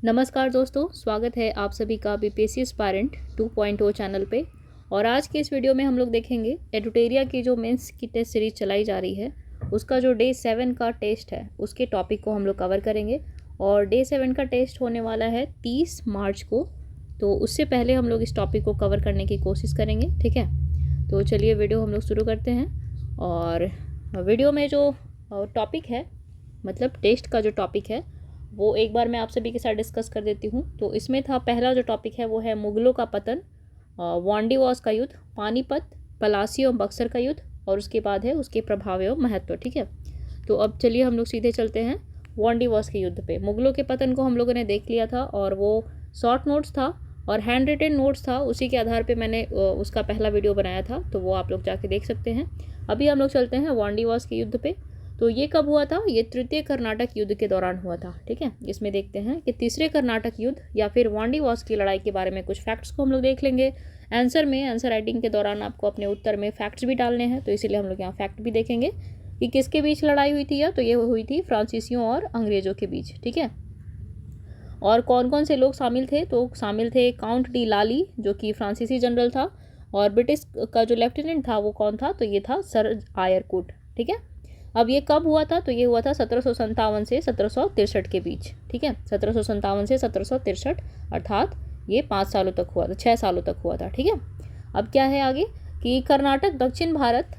नमस्कार दोस्तों, स्वागत है आप सभी का बीपीएससी एस्पायरेंट 2.0 चैनल पे। और आज के इस वीडियो में हम लोग देखेंगे एडुटेरिया की जो मेंस की टेस्ट सीरीज चलाई जा रही है उसका जो डे 7 का टेस्ट है उसके टॉपिक को हम लोग कवर करेंगे। और डे 7 का टेस्ट होने वाला है 30 मार्च को, तो उससे पहले हम लोग इस टॉपिक को कवर करने की कोशिश करेंगे। ठीक है, तो चलिए वीडियो हम लोग शुरू करते हैं। और वीडियो में जो टॉपिक है, मतलब टेस्ट का जो टॉपिक है, वो एक बार मैं आप सभी के साथ डिस्कस कर देती हूँ। तो इसमें था, पहला जो टॉपिक है वो है मुगलों का पतन, वांडीवॉस का युद्ध, पानीपत, पलासी और बक्सर का युद्ध, और उसके बाद है उसके प्रभाव एवं महत्व। ठीक है, तो अब चलिए हम लोग सीधे चलते हैं वांडीवॉस के युद्ध पे। मुगलों के पतन को हम लोगों ने देख लिया था और वो शॉर्ट नोट्स था और हैंड रिटन नोट्स था, उसी के आधार पे मैंने उसका पहला वीडियो बनाया था, तो वो आप लोग जाके देख सकते हैं। अभी हम लोग चलते हैं वांडीवॉस के युद्ध पे। तो ये कब हुआ था? ये तृतीय कर्नाटक युद्ध के दौरान हुआ था। ठीक है, इसमें देखते हैं कि तीसरे कर्नाटक युद्ध या फिर वांडीवॉस की लड़ाई के बारे में कुछ फैक्ट्स को हम लोग देख लेंगे। आंसर राइटिंग के दौरान आपको अपने उत्तर में फैक्ट्स भी डालने हैं, तो इसीलिए हम लोग यहाँ फैक्ट भी देखेंगे कि किसके बीच लड़ाई हुई थी। तो ये हुई थी फ्रांसीसियों और अंग्रेजों के बीच। ठीक है, और कौन कौन से लोग शामिल थे? तो शामिल थे काउंट डी लाली, जो कि फ्रांसीसी जनरल था, और ब्रिटिश का जो लेफ्टिनेंट था वो कौन था? तो ये था सर आयरकुट। ठीक है, अब ये कब हुआ था? तो ये हुआ था 1757 से 1763 के बीच। ठीक है, 1757 से 1763, अर्थात ये 5 सालों तक हुआ था, 6 सालों तक हुआ था। ठीक है, अब क्या है आगे कि कर्नाटक दक्षिण भारत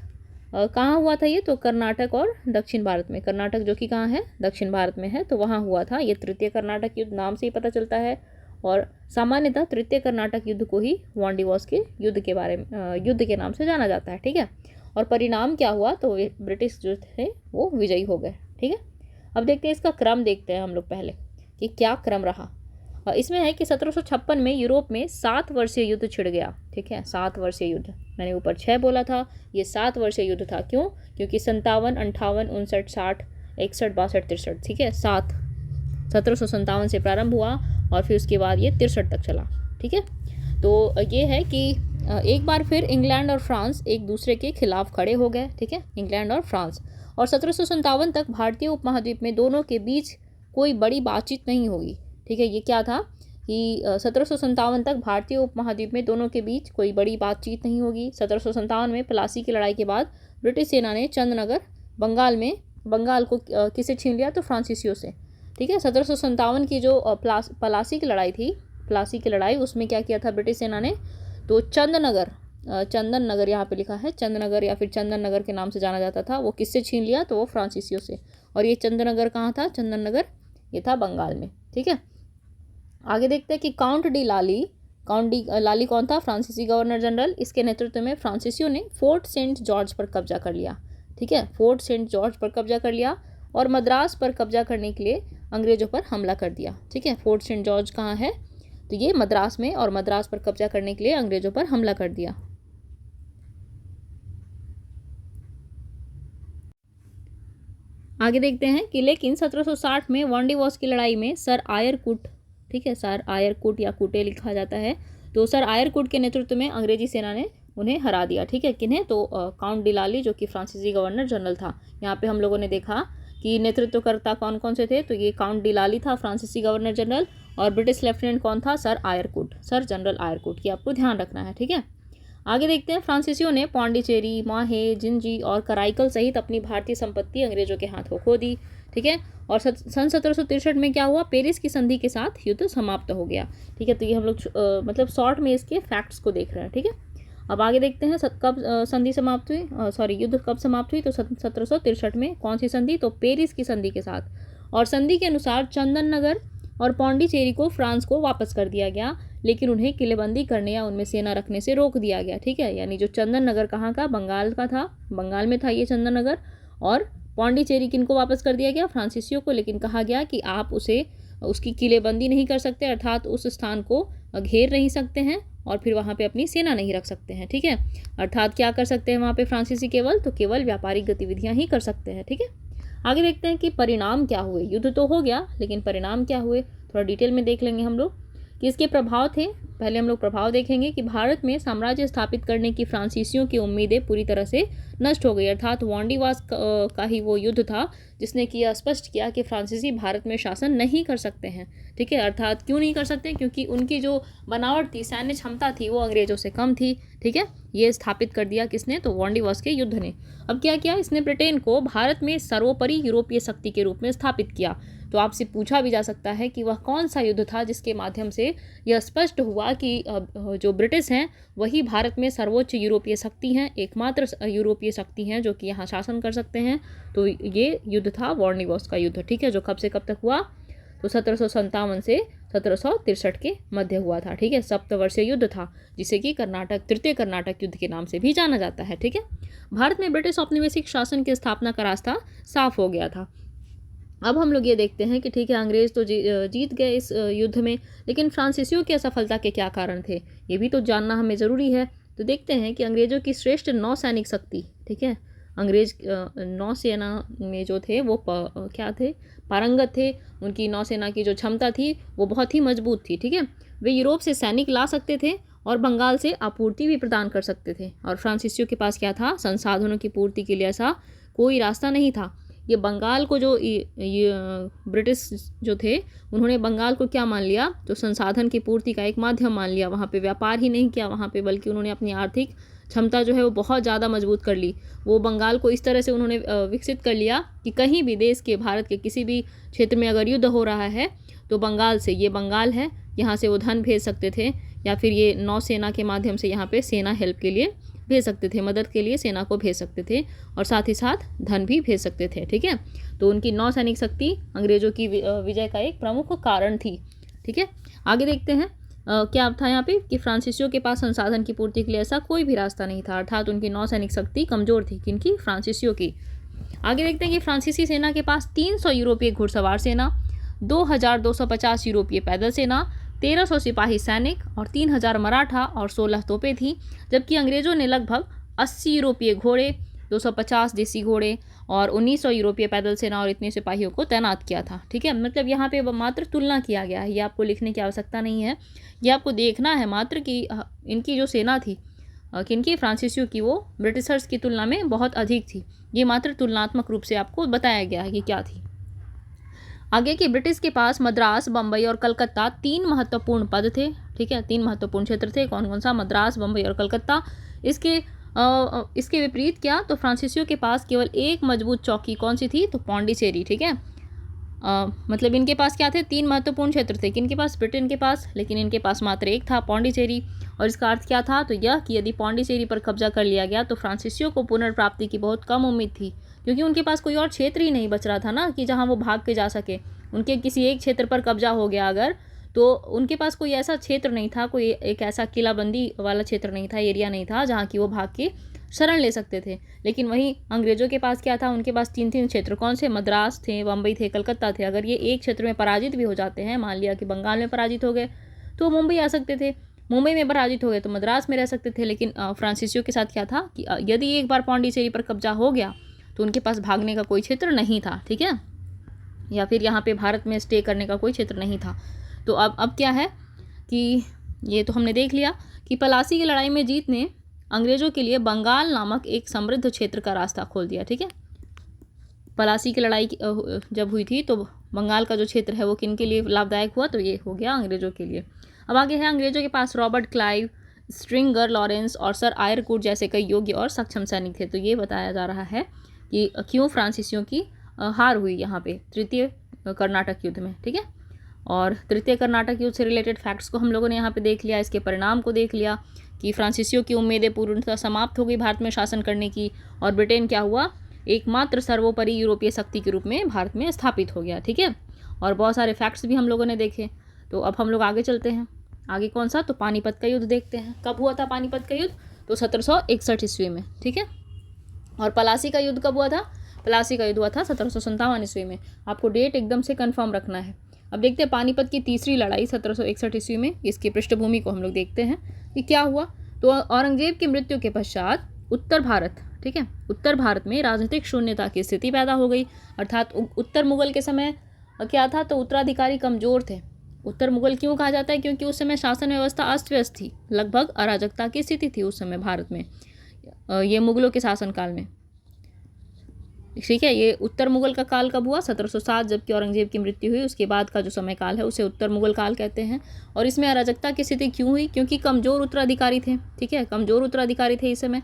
कहाँ हुआ था ये? तो कर्नाटक और दक्षिण भारत में। कर्नाटक जो कि कहाँ है? दक्षिण भारत में है, तो वहाँ हुआ था। ये तृतीय कर्नाटक युद्ध नाम से ही पता चलता है, और सामान्यतः तृतीय कर्नाटक युद्ध को ही वांडीवॉस के युद्ध के बारे में युद्ध के नाम से जाना जाता है। ठीक है, और परिणाम क्या हुआ? तो ब्रिटिश जो थे वो विजयी हो गए। ठीक है, अब देखते हैं इसका क्रम, देखते हैं हम लोग पहले कि क्या क्रम रहा। इसमें है कि 1756 में यूरोप में 7 वर्षीय युद्ध छिड़ गया। ठीक है, 7 वर्षीय युद्ध, मैंने ऊपर 6 बोला था, ये 7 वर्षीय युद्ध था। क्यों? क्योंकि 57, 58, 59, 60, 61, 62, 63। ठीक है, 7 1757 से प्रारंभ हुआ और फिर उसके बाद ये 63 तक चला। ठीक है, तो ये है कि एक बार फिर इंग्लैंड और फ्रांस एक दूसरे के खिलाफ खड़े हो गए। ठीक है, इंग्लैंड और फ्रांस। और 1757 तक भारतीय उपमहाद्वीप में दोनों के बीच कोई बड़ी बातचीत नहीं होगी। ठीक है, ये क्या था कि 1757 तक भारतीय उपमहाद्वीप में दोनों के बीच कोई बड़ी बातचीत नहीं होगी। 1757 में प्लासी की लड़ाई के बाद ब्रिटिश सेना ने चंदनगर बंगाल को किसे छीन लिया? तो फ्रांसीसियों से। ठीक है, 1757 की जो प्लासी की लड़ाई थी, प्लासी की लड़ाई, उसमें क्या किया था ब्रिटिश सेना ने? तो चंदन नगर यहाँ पे लिखा है, चंदनगर या फिर चंदन नगर के नाम से जाना जाता था, वो किससे छीन लिया? तो वो फ्रांसीसियों से। और ये चंदन नगर कहाँ था? चंदन नगर ये था बंगाल में। ठीक है, आगे देखते हैं कि काउंट डी लाली कौन था? फ्रांसीसी गवर्नर जनरल। इसके नेतृत्व में फ्रांसीसियों ने फोर्ट सेंट जॉर्ज पर कब्जा कर लिया। ठीक है, फोर्ट सेंट जॉर्ज पर कब्जा कर लिया और मद्रास पर कब्जा करने के लिए अंग्रेजों पर हमला कर दिया। ठीक है, फोर्ट सेंट जॉर्ज कहाँ है? तो ये मद्रास में, और मद्रास पर कब्जा करने के लिए अंग्रेजों पर हमला कर दिया। आगे देखते हैं कि लेकिन 1760 में वांडीवॉस की लड़ाई में सर आयरकुट, ठीक है, सर आयरकुट या कुटे लिखा जाता है, तो सर आयरकुट के नेतृत्व में अंग्रेजी सेना ने उन्हें हरा दिया। ठीक है, किन्हें? तो काउंट डिलाली, जो कि फ्रांसीसी गवर्नर जनरल था। यहाँ पे हम लोगों ने देखा कि नेतृत्वकर्ता कौन कौन से थे। तो ये काउंट डिलाली था, फ्रांसीसी गवर्नर जनरल, और ब्रिटिश लेफ्टिनेंट कौन था? सर आयरकुट, सर जनरल आयरकुट, की आपको ध्यान रखना है। ठीक है, आगे देखते हैं। फ्रांसीसियों ने पांडिचेरी, माहे, जिंजी और कराईकल सहित अपनी भारतीय संपत्ति अंग्रेजों के हाथों खो दी। ठीक है, और सन 1763 में क्या हुआ? पेरिस की संधि के साथ युद्ध समाप्त हो गया। ठीक है, तो ये हम लोग मतलब शॉर्ट में इसके फैक्ट्स को देख रहे हैं। ठीक है, अब आगे देखते हैं कब संधि समाप्त हुई, युद्ध कब समाप्त हुई? तो 1763 में। कौन सी संधि? तो पेरिस की संधि के साथ। और संधि के अनुसार चंदन नगर और पौंडीचेरी को फ्रांस को वापस कर दिया गया, लेकिन उन्हें किलेबंदी करने या उनमें सेना रखने से रोक दिया गया। ठीक है, यानी जो चंदन नगर कहाँ का? बंगाल का था, बंगाल में था ये चंदन नगर। और पौंडीचेरी किनको वापस कर दिया गया? फ्रांसीसियों को, लेकिन कहा गया कि आप उसकी किलेबंदी नहीं कर सकते, अर्थात उस स्थान को घेर नहीं सकते हैं और फिर वहाँ पे अपनी सेना नहीं रख सकते हैं। ठीक है, अर्थात क्या कर सकते हैं वहाँ पे फ्रांसीसी? केवल व्यापारिक गतिविधियाँ ही कर सकते हैं। ठीक है, आगे देखते हैं कि परिणाम क्या हुए। युद्ध तो हो गया, लेकिन परिणाम क्या हुए थोड़ा डिटेल में देख लेंगे हम लोग कि इसके प्रभाव थे पहले हम लोग प्रभाव देखेंगे कि भारत में साम्राज्य स्थापित करने की फ्रांसीसियों की उम्मीदें पूरी तरह से नष्ट हो गई। अर्थात वांडीवास का ही वो युद्ध था जिसने कि यह स्पष्ट किया कि फ्रांसीसी भारत में शासन नहीं कर सकते हैं। ठीक है, अर्थात क्यों नहीं कर सकते? क्योंकि उनकी जो बनावट थी, सैन्य क्षमता थी, वो अंग्रेजों से कम थी। ठीक है, ये स्थापित कर दिया किसने? तो वांडीवास के युद्ध ने। अब क्या किया इसने? ब्रिटेन को भारत में सर्वोपरि यूरोपीय शक्ति के रूप में स्थापित किया। तो आपसे पूछा भी जा सकता है कि वह कौन सा युद्ध था जिसके माध्यम से यह स्पष्ट हुआ कि जो ब्रिटिश हैं वही भारत में सर्वोच्च यूरोपीय शक्ति हैं, एकमात्र यूरोपीय शक्ति हैं जो कि यहाँ शासन कर सकते हैं। तो ये युद्ध था वांडीवास का युद्ध। ठीक है, जो कब से कब तक हुआ? तो 1757 से 1763 के मध्य हुआ था। ठीक है, सप्तवर्षीय युद्ध था जिसे कि तृतीय कर्नाटक युद्ध के नाम से भी जाना जाता है। ठीक है, भारत में ब्रिटिश औपनिवेशिक शासन की स्थापना का रास्ता साफ हो गया था। अब हम लोग ये देखते हैं कि ठीक है, अंग्रेज तो जीत गए इस युद्ध में, लेकिन फ्रांसीसियों की असफलता के क्या कारण थे ये भी तो जानना हमें ज़रूरी है। तो देखते हैं कि अंग्रेजों की श्रेष्ठ नौसैनिक शक्ति, ठीक है, अंग्रेज नौसेना में जो थे वो क्या थे? पारंगत थे। उनकी नौसेना की जो क्षमता थी वो बहुत ही मजबूत थी। ठीक है, वे यूरोप से सैनिक ला सकते थे और बंगाल से आपूर्ति भी प्रदान कर सकते थे। और फ्रांसीसियों के पास क्या था? संसाधनों की पूर्ति के लिए ऐसा कोई रास्ता नहीं था। ये बंगाल को जो ये ब्रिटिश जो थे उन्होंने बंगाल को क्या मान लिया? तो संसाधन की पूर्ति का एक माध्यम मान लिया। वहाँ पे व्यापार ही नहीं किया वहाँ पे, बल्कि उन्होंने अपनी आर्थिक क्षमता जो है वो बहुत ज़्यादा मजबूत कर ली। वो बंगाल को इस तरह से उन्होंने विकसित कर लिया कि कहीं भी देश के, भारत के किसी भी क्षेत्र में अगर युद्ध हो रहा है तो बंगाल से, ये बंगाल है, यहाँ से वो धन भेज सकते थे, या फिर ये नौसेना के माध्यम से यहाँ पे सेना हेल्प के लिए भेज सकते थे, मदद के लिए सेना को भेज सकते थे, और साथ ही साथ धन भी भेज सकते थे। ठीक है, तो उनकी नौसैनिक शक्ति अंग्रेजों की विजय का एक प्रमुख कारण थी। ठीक है, आगे देखते हैं क्या था यहाँ पे कि फ्रांसीसियों के पास संसाधन की पूर्ति के लिए ऐसा कोई भी रास्ता नहीं था। अर्थात उनकी नौसैनिक शक्ति कमजोर थी। किनकी? फ्रांसीसियों की। आगे देखते हैं कि फ्रांसीसी सेना के पास 300 यूरोपीय घुड़सवार सेना, 2250 यूरोपीय पैदल सेना, 1300 सिपाही सैनिक और 3000 मराठा और 16 तोपें थी। जबकि अंग्रेजों ने लगभग 80 यूरोपीय घोड़े, 250 देसी घोड़े और 1900 यूरोपीय पैदल सेना और इतने सिपाहियों को तैनात किया था। ठीक है, मतलब यहाँ पे मात्र तुलना किया गया है, ये आपको लिखने की आवश्यकता नहीं है, ये आपको देखना है मात्र कि इनकी जो सेना थी किनकी? फ्रांसीसियों की, वो ब्रिटिशर्स की तुलना में बहुत अधिक थी। ये मात्र तुलनात्मक रूप से आपको बताया गया है कि क्या थी। आगे कि ब्रिटिश के पास मद्रास, बम्बई और कलकत्ता 3 महत्वपूर्ण पद थे। ठीक है, 3 महत्वपूर्ण क्षेत्र थे। कौन कौन सा? मद्रास, बम्बई और कलकत्ता। इसके विपरीत क्या? तो फ्रांसीसियों के पास केवल एक मजबूत चौकी कौन सी थी? तो पौंडीचेरी। ठीक है, मतलब इनके पास क्या थे? 3 महत्वपूर्ण क्षेत्र थे। किनके पास? ब्रिटेन के पास, लेकिन इनके पास मात्र एक था, पौंडीचेरी। और इसका अर्थ क्या था? तो यह कि यदि पौंडीचेरी पर कब्जा कर लिया गया तो फ्रांसीसियों को पुनर्प्राप्ति की बहुत कम उम्मीद थी, क्योंकि उनके पास कोई और क्षेत्र ही नहीं बच रहा था ना कि जहाँ वो भाग के जा सके। उनके किसी एक क्षेत्र पर कब्जा हो गया अगर, तो उनके पास कोई ऐसा क्षेत्र नहीं था, कोई एक ऐसा किलाबंदी वाला क्षेत्र नहीं था, एरिया नहीं था जहाँ की वो भाग के शरण ले सकते थे। लेकिन वहीं अंग्रेजों के पास क्या था? उनके पास 3 क्षेत्र। कौन से? मद्रास थे, बम्बई थे, कलकत्ता थे। अगर ये एक क्षेत्र में पराजित भी हो जाते हैं, मान लिया कि बंगाल में पराजित हो गए तो मुंबई आ सकते थे, मुंबई में पराजित हो गए तो मद्रास में रह सकते थे। लेकिन फ्रांसीसियों के साथ क्या था कि यदि एक बार पौंडीचेरी पर कब्जा हो गया तो उनके पास भागने का कोई क्षेत्र नहीं था। ठीक है, या फिर यहाँ पे भारत में स्टे करने का कोई क्षेत्र नहीं था। तो अब क्या है कि ये तो हमने देख लिया कि प्लासी की लड़ाई में जीत ने अंग्रेजों के लिए बंगाल नामक एक समृद्ध क्षेत्र का रास्ता खोल दिया। ठीक है, प्लासी की लड़ाई जब हुई थी तो बंगाल का जो क्षेत्र है वो किन के लिए लाभदायक हुआ? तो ये हो गया अंग्रेजों के लिए। अब आगे है, अंग्रेजों के पास रॉबर्ट क्लाइव, स्ट्रिंगर लॉरेंस और सर आयरकूट जैसे कई योग्य और सक्षम सैनिक थे। तो ये बताया जा रहा है कि क्यों फ्रांसीसियों की हार हुई यहाँ पे तृतीय कर्नाटक युद्ध में। ठीक है, और तृतीय कर्नाटक युद्ध से रिलेटेड फैक्ट्स को हम लोगों ने यहाँ पे देख लिया, इसके परिणाम को देख लिया कि फ्रांसीसियों की उम्मीदें पूर्णतः समाप्त हो गई भारत में शासन करने की, और ब्रिटेन क्या हुआ? एकमात्र सर्वोपरि यूरोपीय शक्ति के रूप में भारत में स्थापित हो गया। ठीक है, और बहुत सारे फैक्ट्स भी हम लोगों ने देखे। तो अब हम लोग आगे चलते हैं। आगे कौन सा? तो पानीपत का युद्ध देखते हैं। कब हुआ था पानीपत का युद्ध? तो 1761 ईस्वी में। ठीक है, और प्लासी का युद्ध कब हुआ था? प्लासी का युद्ध हुआ था 1757 ईस्वी में। आपको डेट एकदम से कंफर्म रखना है। अब देखते हैं पानीपत की तीसरी लड़ाई 1761 ईस्वी में, इसकी पृष्ठभूमि को हम लोग देखते हैं कि क्या हुआ। तो औरंगजेब की मृत्यु के पश्चात उत्तर भारत, ठीक है, उत्तर भारत में राजनीतिक शून्यता की स्थिति पैदा हो गई। अर्थात उत्तर मुगल के समय क्या था? तो उत्तराधिकारी कमजोर थे, उत्तर मुगल क्यों कहा जाता है? क्योंकि उस समय शासन व्यवस्था अस्त व्यस्त थी, लगभग अराजकता की स्थिति थी उस समय भारत में, ये मुगलों के शासनकाल में। ठीक है, ये उत्तर मुगल का काल कब हुआ? 1707, जबकि औरंगजेब की मृत्यु हुई उसके बाद का जो समय काल है उसे उत्तर मुगल काल कहते हैं। और इसमें अराजकता की स्थिति क्यों हुई? क्योंकि कमजोर उत्तराधिकारी थे। ठीक है, कमजोर उत्तराधिकारी थे इस समय।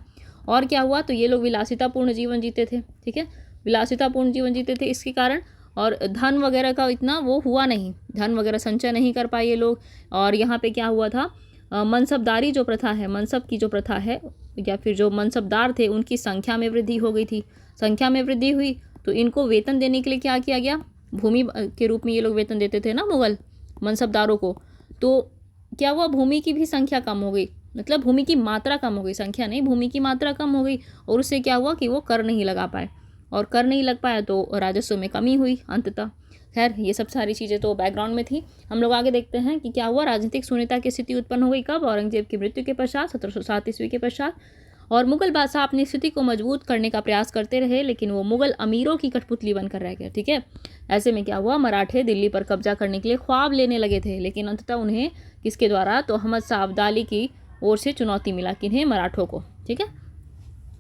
और क्या हुआ? तो ये लोग विलासितापूर्ण जीवन जीते थे। ठीक है, विलासितापूर्ण जीवन जीते थे इसके कारण, और धन वगैरह का इतना वो हुआ नहीं, धन वगैरह संचय नहीं कर पाए ये लोग। और यहाँ पे क्या हुआ था, मनसबदारी जो प्रथा है, मनसब की जो प्रथा है, या फिर जो मनसबदार थे उनकी संख्या में वृद्धि हो गई थी। संख्या में वृद्धि हुई तो इनको वेतन देने के लिए क्या किया गया? भूमि के रूप में ये लोग वेतन देते थे ना मुगल मनसबदारों को। तो क्या हुआ? भूमि की भी संख्या कम हो गई, मतलब भूमि की मात्रा कम हो गई, संख्या नहीं, भूमि की मात्रा कम हो गई। और उससे क्या हुआ कि वो कर नहीं लगा पाए, और कर नहीं लग पाया तो राजस्व में कमी हुई अंततः। खैर, ये सब सारी चीज़ें तो बैकग्राउंड में थी। हम लोग आगे देखते हैं कि क्या हुआ। राजनीतिक शून्यता की स्थिति उत्पन्न हो गई कब? औरंगजेब की मृत्यु के पश्चात, 1707 ईस्वी के पश्चात। और मुगल बादशाह अपनी स्थिति को मजबूत करने का प्रयास करते रहे, लेकिन वो मुगल अमीरों की कठपुतली बनकर रह गए। ठीक है, ऐसे में क्या हुआ? मराठे दिल्ली पर कब्जा करने के लिए ख्वाब लेने लगे थे, लेकिन अंततः उन्हें किसके द्वारा? तो अहमद शाह अब्दाली की ओर से चुनौती मिला, किन्हें? मराठों को। ठीक है,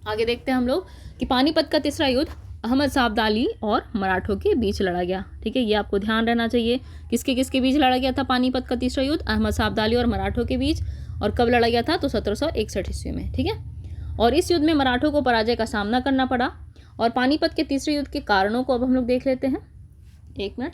आगे देखते हैं हम लोग कि पानीपत का तीसरा युद्ध अहमद शाह अब्दाली और मराठों के बीच लड़ा गया। ठीक है, ये आपको ध्यान रहना चाहिए। किसके किसके बीच लड़ा गया था पानीपत का तीसरा युद्ध? अहमद शाह अब्दाली और मराठों के बीच। और कब लड़ा गया था? तो 1761 ईस्वी में। ठीक है, और इस युद्ध में मराठों को पराजय का सामना करना पड़ा। और पानीपत के तीसरे युद्ध के कारणों को अब हम लोग देख लेते हैं। एक मिनट।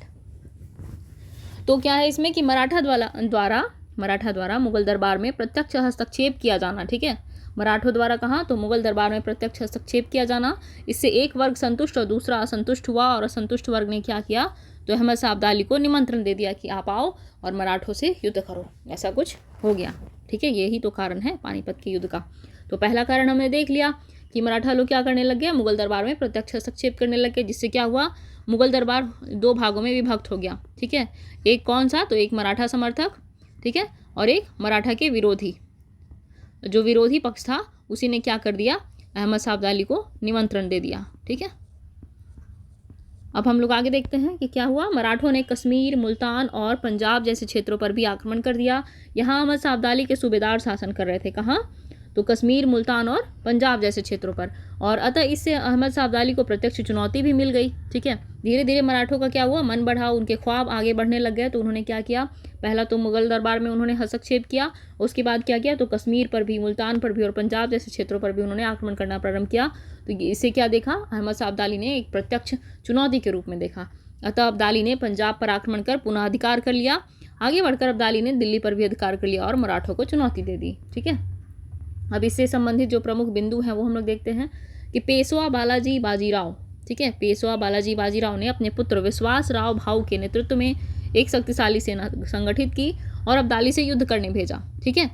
तो क्या है इसमें कि मराठा द्वारा मुगल दरबार में प्रत्यक्ष हस्तक्षेप किया जाना। ठीक है, मराठों द्वारा कहाँ? तो मुगल दरबार में प्रत्यक्ष हस्तक्षेप किया जाना। इससे एक वर्ग संतुष्ट और दूसरा असंतुष्ट हुआ, और असंतुष्ट वर्ग ने क्या किया? तो अहमद शाह अब्दाली को निमंत्रण दे दिया कि आप आओ और मराठों से युद्ध करो। ऐसा कुछ हो गया। ठीक है, यही तो कारण है पानीपत के युद्ध का। तो पहला कारण हमने देख लिया कि मराठा लोग क्या करने लग गए? मुगल दरबार में प्रत्यक्ष हस्तक्षेप करने लग गए, जिससे क्या हुआ? मुगल दरबार दो भागों में विभक्त हो गया। ठीक है, एक कौन सा? तो एक मराठा समर्थक, ठीक है, और एक मराठा के विरोधी। जो विरोधी पक्ष था उसी ने क्या कर दिया? अहमद शाह अब्दाली को निमंत्रण दे दिया। ठीक है, अब हम लोग आगे देखते हैं कि क्या हुआ। मराठों ने कश्मीर, मुल्तान और पंजाब जैसे क्षेत्रों पर भी आक्रमण कर दिया। यहाँ अहमद शाह अब्दाली के सूबेदार शासन कर रहे थे। कहाँ? तो कश्मीर, मुल्तान और पंजाब जैसे क्षेत्रों पर। और अतः इससे अहमद शाह अब्दाली को प्रत्यक्ष चुनौती भी मिल गई। ठीक है, धीरे धीरे मराठों का क्या हुआ? मन बढ़ा, उनके ख्वाब आगे बढ़ने लग गए। तो उन्होंने क्या किया? पहला तो मुगल दरबार में उन्होंने हस्तक्षेप किया, उसके बाद क्या किया? तो कश्मीर पर भी, मुल्तान पर भी और पंजाब जैसे क्षेत्रों पर भी उन्होंने आक्रमण करना प्रारंभ किया। तो इससे क्या देखा? अहमद शाह अब्दाली ने एक प्रत्यक्ष चुनौती के रूप में देखा। अतः अब्दाली ने पंजाब पर आक्रमण कर पुनः अधिकार कर लिया। आगे बढ़कर अब्दाली ने दिल्ली पर भी अधिकार कर लिया और मराठों को चुनौती दे दी। ठीक है, अब इससे संबंधित जो प्रमुख बिंदु हैं वो हम लोग देखते हैं कि पेशवा बालाजी बाजीराव। ठीक है, पेशवा बालाजी बाजीराव ने अपने पुत्र विश्वास राव भाऊ के नेतृत्व में एक शक्तिशाली सेना संगठित की और अब्दाली से युद्ध करने भेजा। ठीक है,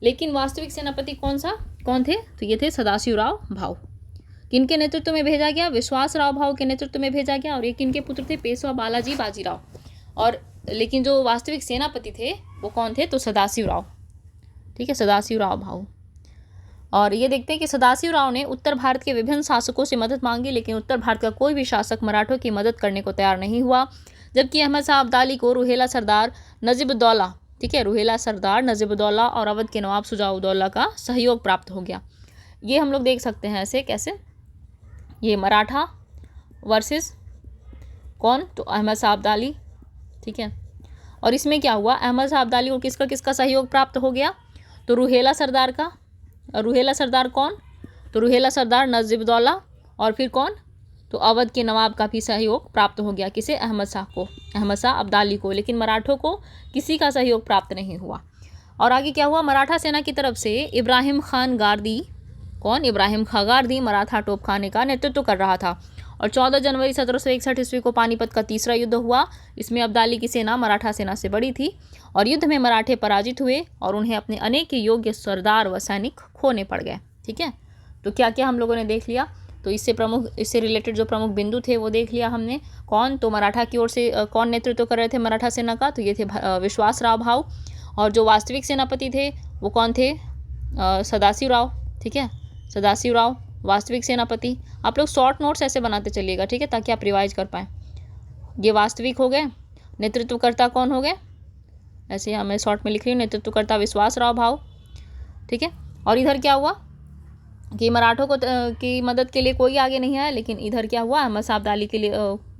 लेकिन वास्तविक सेनापति कौन थे? तो ये थे सदाशिव राव भाऊ। किनके नेतृत्व में भेजा गया? विश्वास राव भाऊ के नेतृत्व में भेजा गया। और ये किनके पुत्र थे? पेशवा बालाजी बाजीराव। और लेकिन जो वास्तविक सेनापति थे वो कौन थे? तो सदाशिव राव। ठीक है, सदाशिव राव भाऊ। और ये देखते हैं कि सदाशिव राव ने उत्तर भारत के विभिन्न शासकों से मदद मांगी, लेकिन उत्तर भारत का कोई भी शासक मराठों की मदद करने को तैयार नहीं हुआ। जबकि अहमद शाह अब्दाली को रुहेला सरदार नजीबुद्दौला, ठीक है, रुहेला सरदार नजीबुद्दौला और अवध के नवाब शुजाउद्दौला का सहयोग प्राप्त हो गया। ये हम लोग देख सकते हैं ऐसे कैसे, ये मराठा वर्सेस कौन? तो अहमद शाह अब्दाली। ठीक है, और इसमें क्या हुआ? अहमद शाह अब्दाली को किसका सहयोग प्राप्त हो गया? तो रुहेला सरदार का। रुहेला सरदार कौन? तो रुहेला सरदार नजीबुद्दौला। और फिर कौन? तो अवध के नवाब का भी सहयोग प्राप्त हो गया। किसे? अहमद शाह को, अहमद शाह अब्दाली को। लेकिन मराठों को किसी का सहयोग प्राप्त नहीं हुआ। और आगे क्या हुआ? मराठा सेना की तरफ से इब्राहिम खान गारदी, कौन? इब्राहिम खां गारदी मराठा तोपखाने का नेतृत्व कर रहा था। और 14 जनवरी 1761 ईस्वी को पानीपत का तीसरा युद्ध हुआ। इसमें अब्दाली की सेना मराठा सेना से बड़ी थी और युद्ध में मराठे पराजित हुए और उन्हें अपने अनेक योग्य सरदार व सैनिक खोने पड़ गए। ठीक है, तो क्या क्या हम लोगों ने देख लिया। तो इससे रिलेटेड जो प्रमुख बिंदु थे वो देख लिया हमने। कौन? तो मराठा की ओर से कौन नेतृत्व कर रहे थे मराठा सेना का? तो ये थे विश्वास राव भाऊ। और जो वास्तविक सेनापति थे वो कौन थे? सदाशिव राव। ठीक है, सदाशिव राव वास्तविक सेनापति। आप लोग शॉर्ट नोट्स ऐसे बनाते चलिएगा, ठीक है, ताकि आप रिवाइज कर पाएँ। ये वास्तविक हो गए। नेतृत्वकर्ता कौन हो गए, ऐसे यहाँ मैं शॉर्ट में लिख रही हूँ, नेतृत्वकर्ता विश्वासराव भाऊ, ठीक है। और इधर क्या हुआ कि मराठों को की मदद के लिए कोई आगे नहीं आया, लेकिन इधर क्या हुआ, अहमद शाह अब्दाली के लिए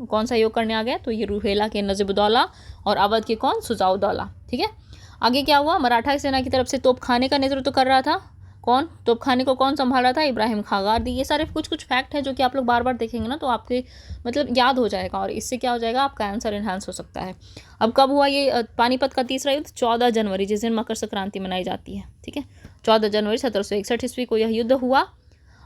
कौन सहयोग करने आ गया, तो ये रुहेला के नजीबुद्दौला और अवध के कौन, शुजाउद्दौला, ठीक है। आगे क्या हुआ, मराठा सेना की तरफ से तोपखाने का नेतृत्व कर रहा था कौन, तोपखाने को कौन संभाल रहा था, इब्राहिम खां गारदी। ये सारे कुछ कुछ फैक्ट है जो कि आप लोग बार बार देखेंगे ना तो आपके मतलब याद हो जाएगा, और इससे क्या हो जाएगा, आपका आंसर इन्हांस हो सकता है। अब कब हुआ ये पानीपत का तीसरा युद्ध, 14 जनवरी, जिस दिन मकर संक्रांति मनाई जाती है, ठीक है। 14 जनवरी 1761 ईस्वी को यह युद्ध हुआ,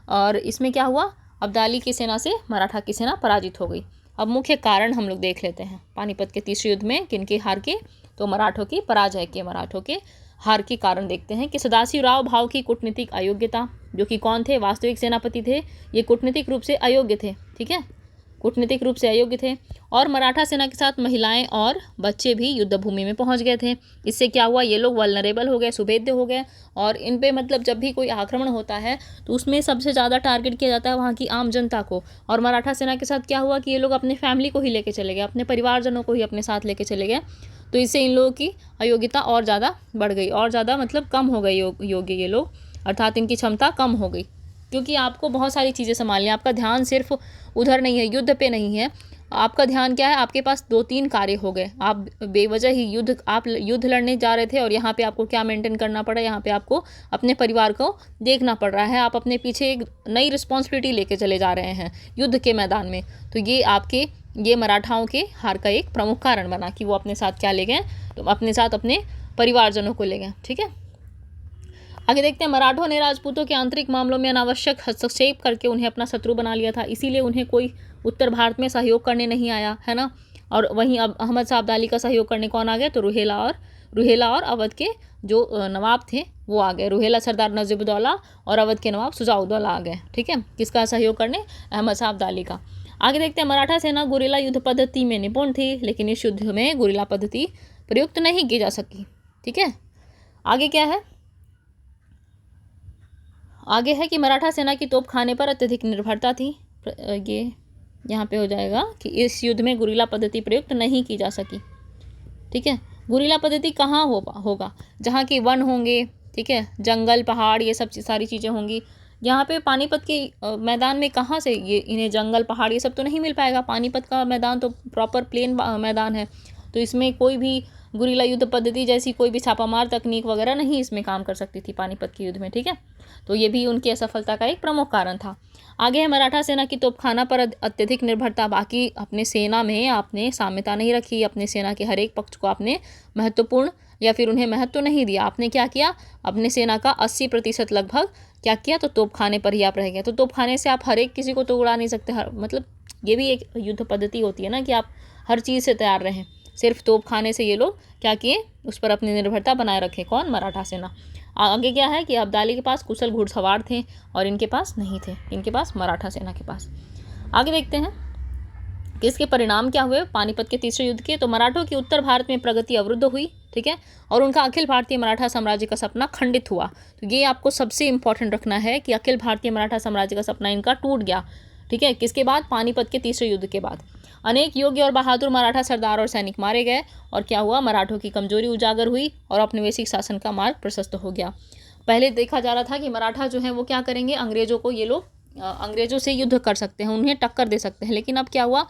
और इसमें क्या हुआ, अब्दाली की सेना से मराठा की सेना पराजित हो गई। अब मुख्य कारण हम लोग देख लेते हैं पानीपत के तीसरे युद्ध में किनकी हार के, तो मराठों की पराजय के, मराठों के हार के कारण देखते हैं कि सदाशिवराव भाऊ की कूटनीतिक अयोग्यता, जो कि कौन थे, वास्तविक सेनापति थे, ये कूटनीतिक रूप से अयोग्य थे, ठीक है, कूटनीतिक रूप से अयोग्य थे। और मराठा सेना के साथ महिलाएं और बच्चे भी युद्ध भूमि में पहुंच गए थे। इससे क्या हुआ, ये लोग वल्नरेबल हो गए, सुभेद्य हो गए, और इन पे मतलब जब भी कोई आक्रमण होता है तो उसमें सबसे ज़्यादा टारगेट किया जाता है वहाँ की आम जनता को। और मराठा सेना के साथ क्या हुआ कि ये लोग अपने फैमिली को ही लेके चले गए, अपने परिवारजनों को ही अपने साथ लेके चले गए, तो इससे इन लोगों की अयोग्यता और ज़्यादा बढ़ गई, और ज़्यादा मतलब कम हो गए योग्य ये लोग, अर्थात इनकी क्षमता कम हो गई। क्योंकि आपको बहुत सारी चीज़ें संभालनी है, आपका ध्यान सिर्फ उधर नहीं है, युद्ध पे नहीं है, आपका ध्यान क्या है, आपके पास 2-3 कार्य हो गए, आप बेवजह ही आप युद्ध लड़ने जा रहे थे, और यहाँ पे आपको क्या मेंटेन करना पड़ा, यहाँ पे आपको अपने परिवार को देखना पड़ रहा है, आप अपने पीछे एक नई रिस्पॉन्सिबिलिटी लेके चले जा रहे हैं युद्ध के मैदान में। तो ये मराठाओं के हार का एक प्रमुख कारण बना कि वो अपने साथ क्या ले गए, तो अपने साथ अपने परिवारजनों को ले गए, ठीक है। आगे देखते हैं, मराठों ने राजपूतों के आंतरिक मामलों में अनावश्यक हस्तक्षेप करके उन्हें अपना शत्रु बना लिया था, इसीलिए उन्हें कोई उत्तर भारत में सहयोग करने नहीं आया, है ना। और वहीं अब अहमद शाह अब्दाली का सहयोग करने कौन आ गए, तो रुहेला और अवध के जो नवाब थे वो आ गए, रुहेला सरदार नजीबुद्दौला और अवध के नवाब शुजाउद्दौला आ गए, ठीक है, किसका सहयोग करने, अहमद शाह अब्दाली का। आगे देखते हैं, मराठा सेना गुरिल्ला युद्ध पद्धति में निपुण थी, लेकिन इस युद्ध में गुरिल्ला पद्धति प्रयुक्त नहीं की जा सकी, ठीक है। आगे क्या है, आगे है कि मराठा सेना की तोपखाने पर अत्यधिक निर्भरता थी, ये यहाँ पे हो जाएगा कि इस युद्ध में गुरिल्ला पद्धति प्रयुक्त नहीं की जा सकी, ठीक है। गुरिल्ला पद्धति कहाँ होगा, जहाँ की वन होंगे, ठीक है, जंगल पहाड़ ये सब सारी चीज़ें होंगी। यहाँ पे पानीपत के मैदान में कहाँ से ये इन्हें जंगल पहाड़ ये सब तो नहीं मिल पाएगा, पानीपत का मैदान तो प्रॉपर प्लेन मैदान है, तो इसमें कोई भी गुरिल्ला युद्ध पद्धति जैसी कोई भी छापामार तकनीक वगैरह नहीं इसमें काम कर सकती थी पानीपत के युद्ध में, ठीक है। तो ये भी उनकी असफलता का एक प्रमुख कारण था। आगे है, मराठा सेना की तोपखाना पर अत्यधिक निर्भरता, बाकी अपने सेना में आपने साम्यता नहीं रखी, अपने सेना के हर एक पक्ष को आपने महत्वपूर्ण या फिर उन्हें महत्व नहीं दिया। आपने क्या किया, अपने सेना का 80% लगभग क्या किया, तो तोपखाने पर ही आप रह गए। तो तोपखाने से आप हर एक किसी को तो उड़ा नहीं सकते, मतलब ये भी एक युद्ध पद्धति होती है ना कि आप हर चीज़ से तैयार रहें। सिर्फ तोपखाने से ये लोग क्या किए, उस पर अपनी निर्भरता बनाए रखे, कौन, मराठा सेना। आगे क्या है कि अब्दाली के पास कुशल घुड़सवार थे और इनके पास नहीं थे, इनके पास मराठा सेना के पास। आगे देखते हैं कि इसके परिणाम क्या हुए पानीपत के तीसरे युद्ध के। तो मराठों की उत्तर भारत में प्रगति अवरुद्ध हुई, ठीक है, और उनका अखिल भारतीय मराठा साम्राज्य का सपना खंडित हुआ। तो ये आपको सबसे इंपॉर्टेंट रखना है कि अखिल भारतीय मराठा साम्राज्य का सपना इनका टूट गया, ठीक है, किसके बाद, पानीपत के तीसरे युद्ध के बाद। अनेक योग्य और बहादुर मराठा सरदार और सैनिक मारे गए, और क्या हुआ, मराठों की कमजोरी उजागर हुई और औपनिवेशिक शासन का मार्ग प्रशस्त हो गया। पहले देखा जा रहा था कि मराठा जो है वो क्या करेंगे, अंग्रेजों को, ये लोग अंग्रेजों से युद्ध कर सकते हैं, उन्हें टक्कर दे सकते हैं, लेकिन अब क्या हुआ,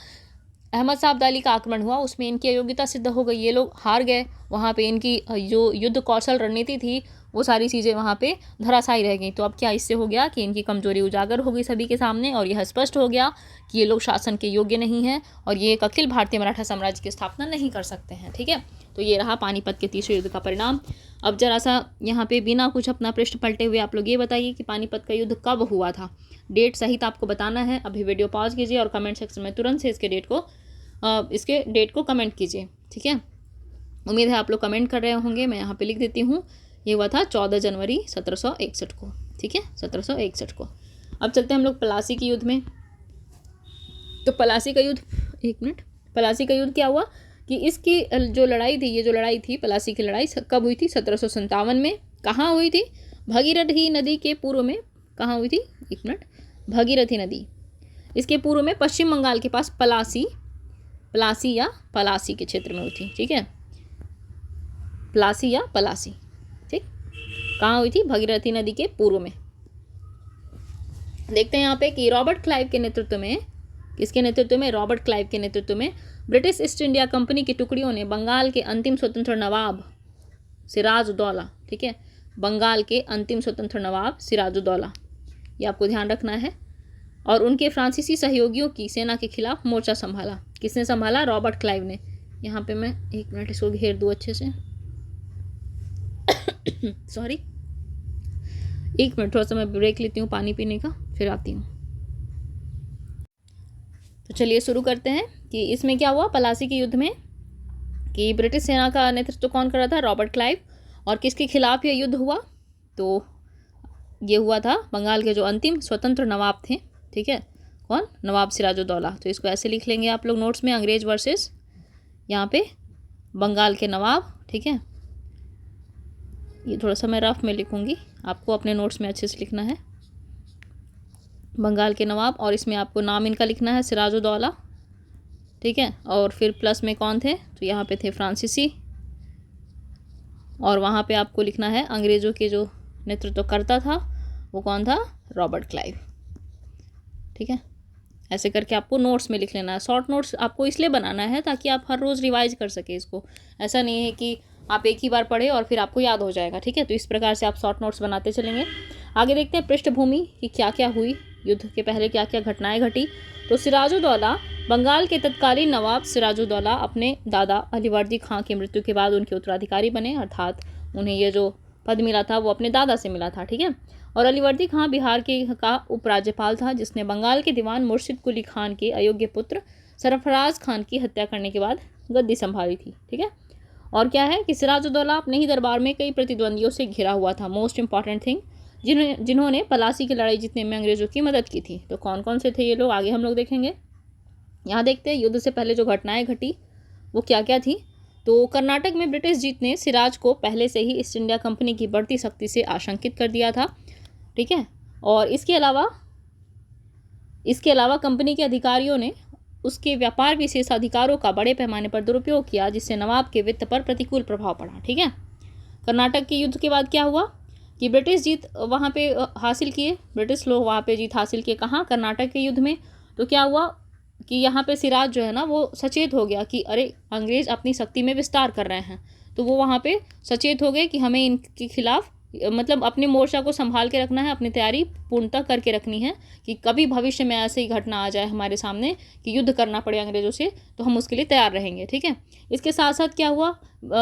अहमद शाह अब्दाली का आक्रमण हुआ, उसमें इनकी अयोग्यता सिद्ध हो गई, ये लोग हार गए। वहाँ पे इनकी जो युद्ध कौशल रणनीति थी वो सारी चीज़ें वहाँ पे धराशायी रह गई। तो अब क्या इससे हो गया कि इनकी कमजोरी उजागर हो गई सभी के सामने, और यह स्पष्ट हो गया कि ये लोग शासन के योग्य नहीं हैं और ये एक अखिल भारतीय मराठा साम्राज्य की स्थापना नहीं कर सकते हैं, ठीक है। तो ये रहा पानीपत के तीसरे युद्ध का परिणाम। अब जरा सा यहाँ पे बिना कुछ अपना पृष्ठ पलटे हुए आप लोग ये बताइए कि पानीपत का युद्ध कब हुआ था, डेट सहित आपको बताना है। अभी वीडियो पॉज कीजिए और कमेंट सेक्शन में तुरंत से इसके डेट को कमेंट कीजिए, ठीक है। उम्मीद है आप लोग कमेंट कर रहे होंगे, मैं यहाँ पे लिख देती हूँ। ये हुआ था 14 जनवरी 1761 को, ठीक है, 1761 को। अब चलते हैं हम लोग पलासी के युद्ध में। तो पलासी का युद्ध, एक मिनट, पलासी का युद्ध क्या हुआ कि इसकी जो लड़ाई थी, ये जो लड़ाई थी पलासी की लड़ाई कब हुई थी, 1757 में। कहाँ हुई थी, भगीरथी नदी के पूर्व में। कहाँ हुई थी, एक मिनट, भगीरथी नदी, इसके पूर्व में पश्चिम बंगाल के पास पलासी, प्लासी या पलासी के क्षेत्र में हुई थी। ठीक है, प्लासी या पलासी। ठीक, कहाँ हुई थी? भगीरथी नदी के पूर्व में। देखते हैं यहाँ पे कि रॉबर्ट क्लाइव के नेतृत्व में, किसके नेतृत्व में? रॉबर्ट क्लाइव के नेतृत्व में ब्रिटिश ईस्ट इंडिया कंपनी की टुकड़ियों ने बंगाल के अंतिम स्वतंत्र नवाब सिराजुद्दौला, ठीक है, बंगाल के अंतिम स्वतंत्र नवाब सिराजुद्दौला, ये आपको ध्यान रखना है, और उनके फ्रांसीसी सहयोगियों की सेना के खिलाफ मोर्चा संभाला। किसने संभाला? रॉबर्ट क्लाइव ने। यहाँ पे मैं 1 मिनट इसको घेर दूँ अच्छे से। सॉरी, 1 मिनट, थोड़ा सा मैं ब्रेक लेती हूँ पानी पीने का, फिर आती हूँ। तो चलिए शुरू करते हैं कि इसमें क्या हुआ पलासी के युद्ध में, कि ब्रिटिश सेना का नेतृत्व कौन कर रहा था? Robert Clive. और किसके खिलाफ ये युद्ध हुआ? तो ये हुआ था बंगाल के जो अंतिम स्वतंत्र नवाब थे। ठीक है, कौन? नवाब सिराजुद्दौला। तो इसको ऐसे लिख लेंगे आप लोग नोट्स में, अंग्रेज वर्सेस यहाँ पे बंगाल के नवाब। ठीक है, ये थोड़ा सा मैं रफ में लिखूंगी, आपको अपने नोट्स में अच्छे से लिखना है, बंगाल के नवाब, और इसमें आपको नाम इनका लिखना है सिराजुद्दौला। ठीक है, और फिर प्लस में कौन थे? तो यहाँ पे थे फ्रांसीसी, और वहाँ पे आपको लिखना है अंग्रेज़ों के जो नेतृत्व करता था वो कौन था? Robert Clive. ठीक है, ऐसे करके आपको नोट्स में लिख लेना है। शॉर्ट नोट्स आपको इसलिए बनाना है ताकि आप हर रोज़ रिवाइज कर सके इसको। ऐसा नहीं है कि आप एक ही बार पढ़े और फिर आपको याद हो जाएगा। ठीक है, तो इस प्रकार से आप शॉर्ट नोट्स बनाते चलेंगे। आगे देखते हैं पृष्ठभूमि कि क्या क्या हुई, युद्ध के पहले क्या क्या घटनाएं घटी। तो सिराजुद्दौला, बंगाल के तत्कालीन नवाब सिराजुद्दौला अपने दादा अलीवर्दी खां की मृत्यु के बाद उनके उत्तराधिकारी बने, अर्थात उन्हें ये जो पद मिला था वो अपने दादा से मिला था। ठीक है, और अलीवर्दी खां बिहार के का उपराज्यपाल था, जिसने बंगाल के दीवान मुर्शिद कुली खान के अयोग्य पुत्र सरफराज खान की हत्या करने के बाद गद्दी संभाली थी। ठीक है, और क्या है कि सिराजुद्दौला अपने ही दरबार में कई प्रतिद्वंदियों से घिरा हुआ था। मोस्ट इंपॉर्टेंट थिंग, जिन्होंने पलासी की लड़ाई जीतने में अंग्रेजों की मदद की थी। तो कौन कौन से थे ये लोग, आगे हम लोग देखेंगे। यहाँ देखते हैं युद्ध से पहले जो घटनाएं घटी वो क्या क्या थी। तो कर्नाटक में ब्रिटिश जीत ने सिराज को पहले से ही ईस्ट इंडिया कंपनी की बढ़ती शक्ति से आशंकित कर दिया था। ठीक है, और इसके अलावा कंपनी के अधिकारियों ने उसके व्यापार विशेषाधिकारों का बड़े पैमाने पर दुरुपयोग किया, जिससे नवाब के वित्त पर प्रतिकूल प्रभाव पड़ा। ठीक है, कर्नाटक के युद्ध के बाद क्या हुआ कि ब्रिटिश जीत वहाँ पे हासिल किए, ब्रिटिश लोग वहाँ पे जीत हासिल किए। कहाँ? कर्नाटक के युद्ध में। तो क्या हुआ कि यहाँ पे सिराज जो है ना वो सचेत हो गया कि अरे अंग्रेज़ अपनी शक्ति में विस्तार कर रहे हैं, तो वो वहाँ पे सचेत हो गए कि हमें इनके खिलाफ मतलब अपने मोर्चा को संभाल के रखना है, अपनी तैयारी पूर्णतः करके रखनी है कि कभी भविष्य में ऐसे ही घटना आ जाए हमारे सामने कि युद्ध करना पड़े अंग्रेज़ों से, तो हम उसके लिए तैयार रहेंगे। ठीक है, इसके साथ साथ क्या हुआ,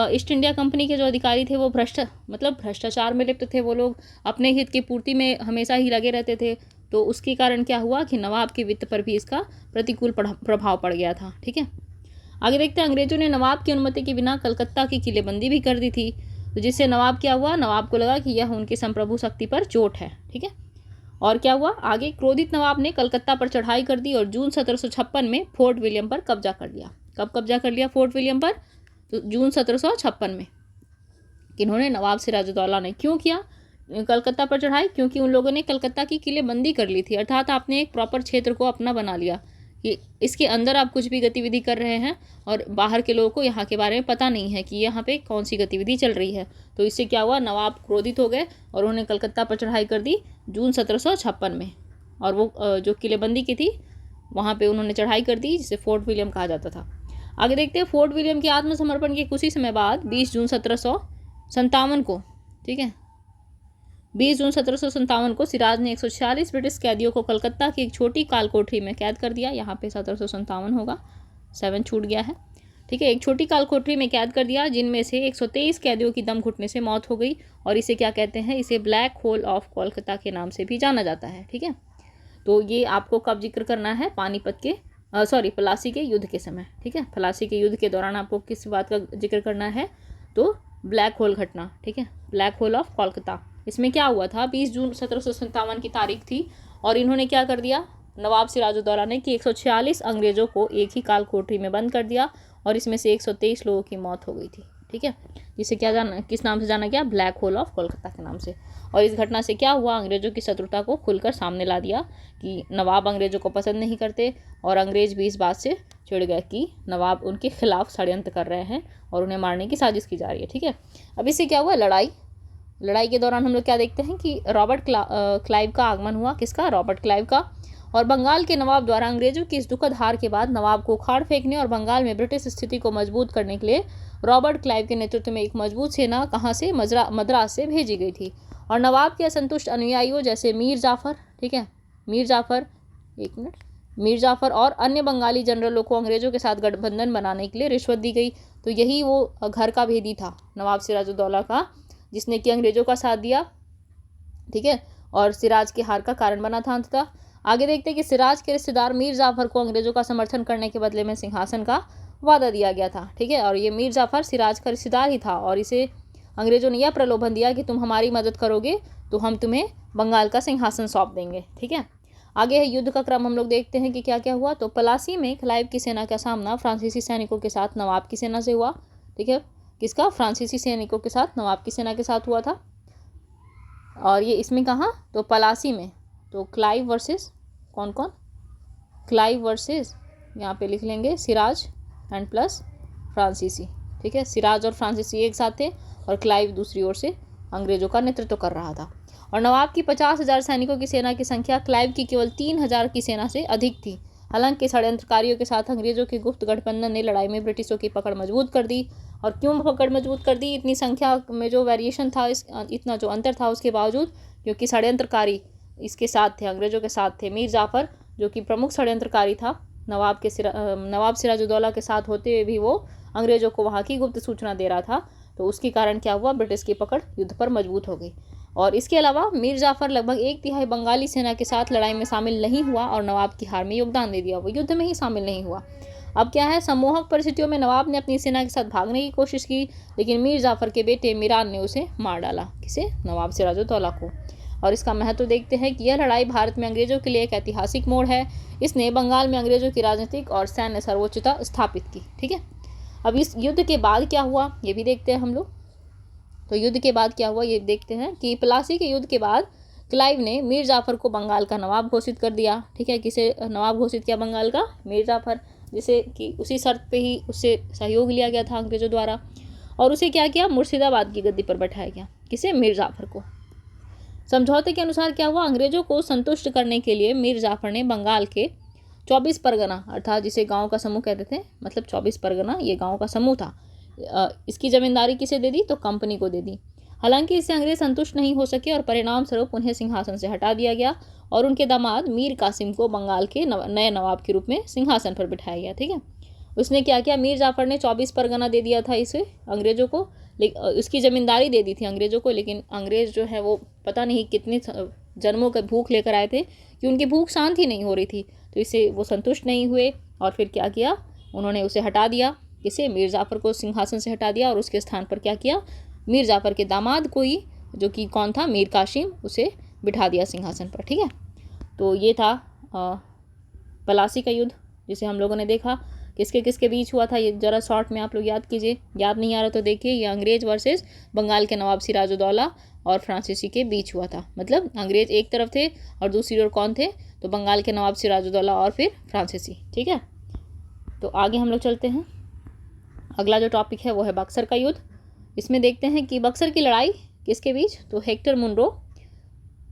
ईस्ट इंडिया कंपनी के जो अधिकारी थे वो भ्रष्टाचार में लिप्त थे। वो लोग अपने हित की पूर्ति में हमेशा ही लगे रहते थे, तो उसके कारण क्या हुआ कि नवाब के वित्त पर भी इसका प्रतिकूल प्रभाव पड़ गया था। ठीक है, आगे देखते हैं अंग्रेजों ने नवाब की अनुमति के बिना कलकत्ता की किलेबंदी भी कर दी थी, तो जिससे नवाब क्या हुआ, नवाब को लगा कि यह उनकी संप्रभु शक्ति पर चोट है। ठीक है, और क्या हुआ आगे, क्रोधित नवाब ने कलकत्ता पर चढ़ाई कर दी और जून 1756 में फोर्ट विलियम पर कब्जा कर लिया। कब कब्जा कर लिया फोर्ट विलियम पर? तो जून 1756 में। किन्होंने? नवाब सिराजुद्दौला ने। क्यों किया कलकत्ता पर चढ़ाई? क्योंकि उन लोगों ने कलकत्ता की किलेबंदी कर ली थी, अर्थात आपने एक प्रॉपर क्षेत्र को अपना बना लिया कि इसके अंदर आप कुछ भी गतिविधि कर रहे हैं और बाहर के लोगों को यहाँ के बारे में पता नहीं है कि यहाँ पे कौन सी गतिविधि चल रही है। तो इससे क्या हुआ, नवाब क्रोधित हो गए और उन्होंने कलकत्ता पर चढ़ाई कर दी जून 1756 में, और वो जो किलेबंदी की थी वहाँ पे उन्होंने चढ़ाई कर दी, जिसे फोर्ट विलियम कहा जाता था। आगे देखते हैं फोर्ट विलियम के आत्मसमर्पण के कुछ ही समय बाद 20 जून 1757 को, ठीक है, 20 जून 1757 को सिराज ने 146 ब्रिटिश कैदियों को कलकत्ता की एक छोटी काल कोठरी में कैद कर दिया। यहाँ पे 1757 होगा, 7 छूट गया है। ठीक है, एक छोटी काल कोठरी में कैद कर दिया, जिनमें से 123 कैदियों की दम घुटने से मौत हो गई, और इसे क्या कहते हैं, इसे ब्लैक होल ऑफ कोलकाता के नाम से भी जाना जाता है। ठीक है, तो ये आपको कब जिक्र करना है, पानीपत के प्लासी के युद्ध के समय। ठीक है, प्लासी के युद्ध के दौरान आपको किस बात का जिक्र करना है, तो ब्लैक होल घटना। ठीक है, ब्लैक होल ऑफ कोलकाता। इसमें क्या हुआ था, 20 जून 1757 की तारीख थी, और इन्होंने क्या कर दिया, नवाब सिराजुद्दौला ने, कि 146 अंग्रेजों को एक ही काल कोठरी में बंद कर दिया, और इसमें से 123 लोगों की मौत हो गई थी। ठीक है, जिसे क्या जाना, किस नाम से जाना गया, ब्लैक होल ऑफ कोलकाता के नाम से। और इस घटना से क्या हुआ, अंग्रेजों की शत्रुता को खुलकर सामने ला दिया कि नवाब अंग्रेजों को पसंद नहीं करते, और अंग्रेज भी इस बात से चिढ़ गए कि नवाब उनके खिलाफ षड्यंत्र कर रहे हैं और उन्हें मारने की साजिश की जा रही है। ठीक है, अब इससे क्या हुआ, लड़ाई के दौरान हम लोग क्या देखते हैं कि रॉबर्ट क्लाइव का आगमन हुआ। किसका, रॉबर्ट क्लाइव का। और बंगाल के नवाब द्वारा अंग्रेजों की इस दुखद हार के बाद नवाब को उखाड़ फेंकने और बंगाल में ब्रिटिश स्थिति को मजबूत करने के लिए रॉबर्ट क्लाइव के नेतृत्व में एक मजबूत सेना कहाँ से, मद्रास से भेजी गई थी। और नवाब के असंतुष्ट अनुयायियों जैसे मीर जाफर, ठीक है, मीर जाफर और अन्य बंगाली जनरलों को अंग्रेजों के साथ गठबंधन बनाने के लिए रिश्वत दी गई। तो यही वो घर का भेदी था नवाब सिराजुद्दौला का, जिसने कि अंग्रेजों का साथ दिया, ठीक है, और सिराज की हार का कारण बना था अंततः। आगे देखते हैं कि सिराज के रिश्तेदार मीर जाफर को अंग्रेजों का समर्थन करने के बदले में सिंहासन का वादा दिया गया था। ठीक है, और ये मीर जाफर सिराज का रिश्तेदार ही था, और इसे अंग्रेजों ने यह प्रलोभन दिया कि तुम हमारी मदद करोगे तो हम तुम्हें बंगाल का सिंहासन सौंप देंगे। ठीक है, आगे है युद्ध का क्रम, हम लोग देखते हैं कि क्या क्या हुआ। तो पलासी में क्लाइव की सेना का सामना फ्रांसीसी सैनिकों के साथ नवाब की सेना से हुआ। ठीक है, किसका, फ्रांसीसी सैनिकों के साथ नवाब की सेना के साथ हुआ था। और ये इसमें कहाँ, तो पलासी में। तो क्लाइव वर्सेस कौन, क्लाइव वर्सेस, यहाँ पे लिख लेंगे सिराज एंड प्लस फ्रांसीसी। ठीक है, सिराज और फ्रांसीसी एक साथ थे और क्लाइव दूसरी ओर से अंग्रेजों का नेतृत्व कर रहा था। और नवाब की 50,000 सैनिकों की सेना की संख्या क्लाइव की केवल 3,000 की सेना से अधिक थी। हालांकि षड्यंत्रकारियों के साथ अंग्रेजों के गुप्त गठबंधन ने लड़ाई में ब्रिटिशों की पकड़ मजबूत कर दी। और क्यों पकड़ मजबूत कर दी, इतनी संख्या में जो वेरिएशन था, इतना जो अंतर था उसके बावजूद, क्योंकि षड्यंत्रकारी इसके साथ थे, अंग्रेजों के साथ थे। मीर जाफर जो कि प्रमुख षड्यंत्रकारी था, नवाब सिराजुद्दौला के साथ होते हुए भी वो अंग्रेजों को वहाँ की गुप्त सूचना दे रहा था। तो उसके कारण क्या हुआ, ब्रिटिश की पकड़ युद्ध पर मजबूत हो गई। और इसके अलावा मीर जाफर लगभग 1/3 बंगाली सेना के साथ लड़ाई में शामिल नहीं हुआ और नवाब की हार में योगदान दे दिया, वो युद्ध में ही शामिल नहीं हुआ। अब क्या है, सम्मोहक परिस्थितियों में नवाब ने अपनी सेना के साथ भागने की कोशिश की, लेकिन मीर जाफर के बेटे मीरान ने उसे मार डाला। किसे, नवाब सिराजुद्दौला को। और इसका महत्व देखते हैं कि यह लड़ाई भारत में अंग्रेजों के लिए एक ऐतिहासिक मोड़ है। इसने बंगाल में अंग्रेजों की राजनीतिक और सैन्य सर्वोच्चता स्थापित की। ठीक है, अब इस युद्ध के बाद क्या हुआ ये भी देखते हैं हम लोग। तो युद्ध के बाद क्या हुआ ये देखते हैं कि प्लासी के युद्ध के बाद क्लाइव ने मीर जाफर को बंगाल का नवाब घोषित कर दिया। ठीक है, किसे नवाब घोषित किया, बंगाल का मीर जाफर, जिसे कि उसी शर्त पे ही उससे सहयोग लिया गया था अंग्रेजों द्वारा। और उसे क्या किया, मुर्शिदाबाद की गद्दी पर बैठाया गया। किसे, मीर जाफर को। समझौते के अनुसार क्या हुआ, अंग्रेजों को संतुष्ट करने के लिए मीर जाफर ने बंगाल के 24 परगना, अर्थात जिसे गाँव का समूह कहते थे, मतलब 24 परगना ये गाँव का समूह था, इसकी जमींदारी किसे दे दी, तो कंपनी को दे दी। हालांकि इससे अंग्रेज संतुष्ट नहीं हो सके और परिणाम स्वरूप उन्हें सिंहासन से हटा दिया गया और उनके दामाद मीर कासिम को बंगाल के नए नवाब के रूप में सिंहासन पर बिठाया गया। ठीक है, उसने क्या किया, मीर जाफर ने 24 परगना दे दिया था इसे अंग्रेजों को, उसकी ज़मींदारी दे दी थी अंग्रेज़ों को, लेकिन अंग्रेज़ जो है वो पता नहीं कितने जन्मों का भूख लेकर आए थे कि उनकी भूख शांत ही नहीं हो रही थी, तो इससे वो संतुष्ट नहीं हुए और फिर क्या किया, उन्होंने उसे हटा दिया। किसे, मीर जाफ़र को सिंहासन से हटा दिया और उसके स्थान पर क्या किया, मीर जाफ़र के दामाद को ही, जो कि कौन था, मीर कासिम, उसे बिठा दिया सिंहासन पर। ठीक है, तो ये था पलासी का युद्ध जिसे हम लोगों ने देखा। किसके किसके बीच हुआ था ये ज़रा शॉर्ट में आप लोग याद कीजिए, याद नहीं आ रहा तो देखिए, ये अंग्रेज़ वर्सेस बंगाल के नवाब सिराजुद्दौला और फ्रांसीसी के बीच हुआ था। मतलब अंग्रेज़ एक तरफ थे और दूसरी ओर कौन थे, तो बंगाल के नवाब सिराजुद्दौला और फिर फ्रांसीसी। ठीक है, तो आगे हम लोग चलते हैं। अगला जो टॉपिक है वो है बक्सर का युद्ध। इसमें देखते हैं कि बक्सर की लड़ाई किसके बीच, तो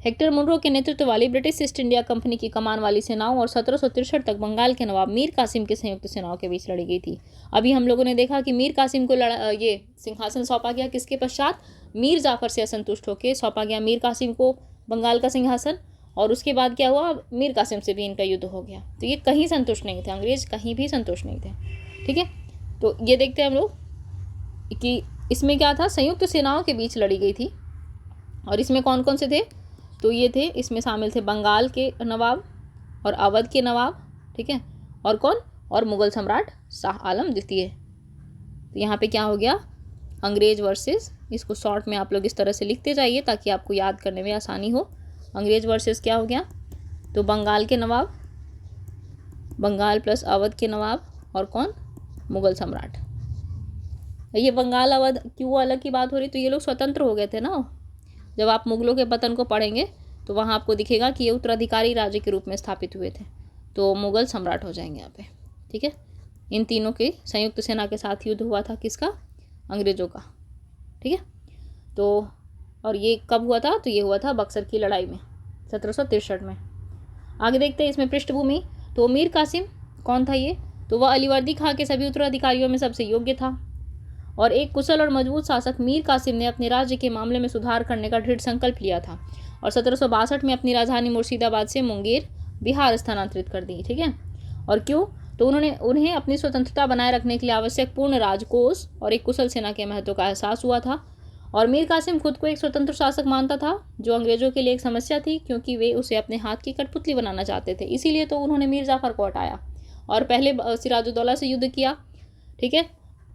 हेक्टर मुनरो के नेतृत्व वाली ब्रिटिश ईस्ट इंडिया कंपनी की कमान वाली सेनाओं और 1763 तक बंगाल के नवाब मीर कासिम की संयुक्त सेनाओं के बीच लड़ी गई थी। अभी हम लोगों ने देखा कि मीर कासिम को ये सिंहासन सौंपा गया, किसके पश्चात, मीर जाफर से असंतुष्ट होकर सौंपा गया मीर कासिम को बंगाल का सिंहासन, और उसके बाद क्या हुआ, मीर कासिम से भी इनका युद्ध हो गया। तो ये कहीं संतुष्ट नहीं थे, अंग्रेज कहीं भी संतुष्ट नहीं थे। ठीक है, तो ये देखते हैं हम लोग कि इसमें क्या था, संयुक्त सेनाओं के बीच लड़ी गई थी। और इसमें कौन कौन से थे, तो ये थे, इसमें शामिल थे बंगाल के नवाब और अवध के नवाब। ठीक है, और कौन, और मुग़ल सम्राट शाह आलम द्वितीय। तो यहाँ पे क्या हो गया, अंग्रेज वर्सेस, इसको शॉर्ट में आप लोग इस तरह से लिखते जाइए ताकि आपको याद करने में आसानी हो। अंग्रेज वर्सेस क्या हो गया, तो बंगाल के नवाब, बंगाल प्लस अवध के नवाब और कौन, मुग़ल सम्राट। ये बंगाल अवध क्यों अलग की बात हो रही, तो ये लोग स्वतंत्र हो गए थे ना। जब आप मुगलों के पतन को पढ़ेंगे तो वहाँ आपको दिखेगा कि ये उत्तराधिकारी राज्य के रूप में स्थापित हुए थे, तो मुगल सम्राट हो जाएंगे यहाँ पे। ठीक है, इन तीनों के संयुक्त सेना के साथ युद्ध हुआ था, किसका, अंग्रेजों का। ठीक है, तो और ये कब हुआ था, तो ये हुआ था बक्सर की लड़ाई में 1763 में। आगे देखते हैं इसमें पृष्ठभूमि। तो मीर कासिम कौन था ये, तो वह अलीवर्दी खां के सभी उत्तराधिकारियों में सबसे योग्य था और एक कुशल और मजबूत शासक मीर कासिम ने अपने राज्य के मामले में सुधार करने का दृढ़ संकल्प लिया था और 1762 में अपनी राजधानी मुर्शिदाबाद से मुंगेर बिहार स्थानांतरित कर दी। ठीक है, और क्यों, तो उन्हें अपनी स्वतंत्रता बनाए रखने के लिए आवश्यक पूर्ण राजकोष और एक कुशल सेना के महत्व का एहसास हुआ था। और मीर कासिम खुद को एक स्वतंत्र शासक मानता था, जो अंग्रेजों के लिए एक समस्या थी, क्योंकि वे उसे अपने हाथ की कठपुतली बनाना चाहते थे। इसीलिए तो उन्होंने मीर जाफर को हटाया और पहले सिराजुद्दौला से युद्ध किया। ठीक है,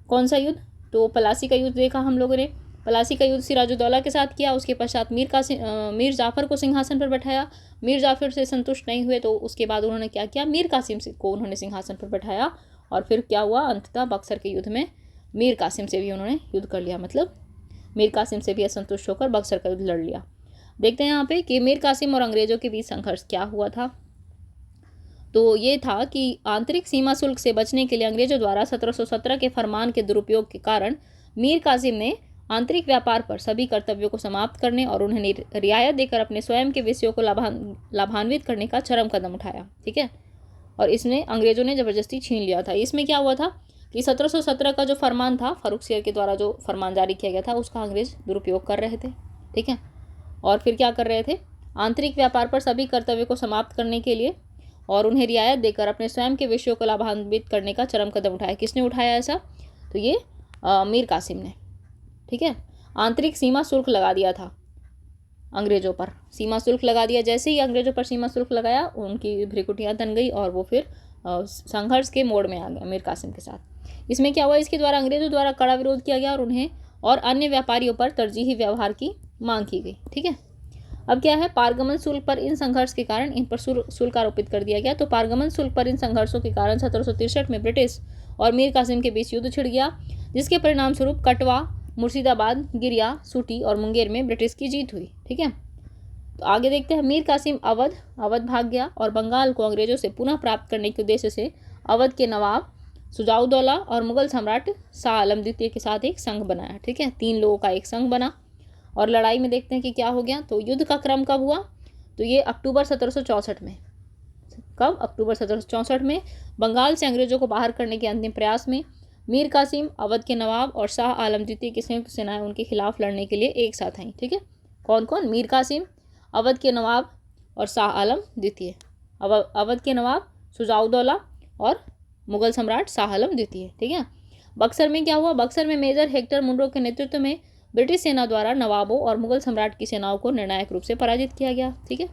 कौन सा युद्ध, तो पलासी का युद्ध देखा हम लोगों ने। पलासी का युद्ध सिराजुद्दौला के साथ किया। उसके पश्चात मीर जाफर को सिंहासन पर बैठाया। मीर जाफर से संतुष्ट नहीं हुए तो उसके बाद उन्होंने क्या किया, मीर कासिम को उन्होंने सिंहासन पर बैठाया और फिर क्या हुआ, अंततः बक्सर के युद्ध में मीर कासिम से भी उन्होंने युद्ध कर लिया, मतलब मीर कासिम से भी असंतुष्ट होकर बक्सर का युद्ध लड़ लिया। देखते हैं यहाँ पे कि मीर कासिम और अंग्रेजों के बीच संघर्ष क्या हुआ था। तो ये था कि आंतरिक सीमा शुल्क से बचने के लिए अंग्रेजों द्वारा 1717 के फरमान के दुरुपयोग के कारण मीर कासिम ने आंतरिक व्यापार पर सभी कर्तव्यों को समाप्त करने और उन्हें रियायत देकर अपने स्वयं के विषयों को लाभान्वित करने का चरम कदम उठाया। ठीक है, और इसने अंग्रेजों ने जबरदस्ती छीन लिया था। इसमें क्या हुआ था कि 1717 का जो फरमान था, फारूक शेर के द्वारा जो फरमान जारी किया गया था, उसका अंग्रेज दुरुपयोग कर रहे थे। ठीक है, और फिर क्या कर रहे थे, आंतरिक व्यापार पर सभी कर्तव्यों को समाप्त करने के लिए और उन्हें रियायत देकर अपने स्वयं के विषयों को लाभान्वित करने का चरम कदम उठाया। किसने उठाया ऐसा, तो ये मीर कासिम ने। ठीक है, आंतरिक सीमा शुल्क लगा दिया था अंग्रेजों पर, सीमा शुल्क लगा दिया। जैसे ही अंग्रेजों पर सीमा शुल्क लगाया, उनकी भ्रिकुटियाँ तन गई और वो फिर संघर्ष के मोड़ में आ गया मीर कासिम के साथ। इसमें क्या हुआ, इसके द्वारा अंग्रेजों द्वारा कड़ा विरोध किया गया और उन्हें और अन्य व्यापारियों पर तरजीही व्यवहार की मांग की गई। ठीक है, अब क्या है, पारगमन शुल्क पर इन संघर्ष के कारण इन पर शुल्क आरोपित कर दिया गया। तो पारगमन शुल्क पर इन संघर्षों के कारण 1763 में ब्रिटिश और मीर कासिम के बीच युद्ध छिड़ गया, जिसके परिणाम स्वरूप कटवा, मुर्शिदाबाद, गिरिया, सूटी और मुंगेर में ब्रिटिश की जीत हुई। ठीक है, तो आगे देखते हैं। मीर कासिम अवध भाग गया और बंगाल को अंग्रेजों से पुनः प्राप्त करने के उद्देश्य से अवध के नवाब सुजाउद्दौला और मुगल सम्राट शाह आलम द्वितीय के साथ एक संघ बनाया। ठीक है, 3 लोगों का एक संघ बना और लड़ाई में देखते हैं कि क्या हो गया। तो युद्ध का क्रम कब हुआ, तो ये अक्टूबर 1764 में। कब, अक्टूबर 1764 में बंगाल से अंग्रेजों को बाहर करने के अंतिम प्रयास में मीर कासिम, अवध के नवाब और शाह आलम द्वितीय की संयुक्त सेनाएं उनके खिलाफ लड़ने के लिए एक साथ आईं। ठीक है, कौन कौन, मीर कासिम, अवध के नवाब और शाह आलम द्वितीय। अवध के नवाब सुजाउद्दौला और मुगल सम्राट शाह आलम द्वितीय। ठीक है, बक्सर में क्या हुआ, बक्सर में मेजर हेक्टर मुनरो के नेतृत्व में ब्रिटिश सेना द्वारा नवाबों और मुगल सम्राट की सेनाओं को निर्णायक रूप से पराजित किया गया। ठीक है,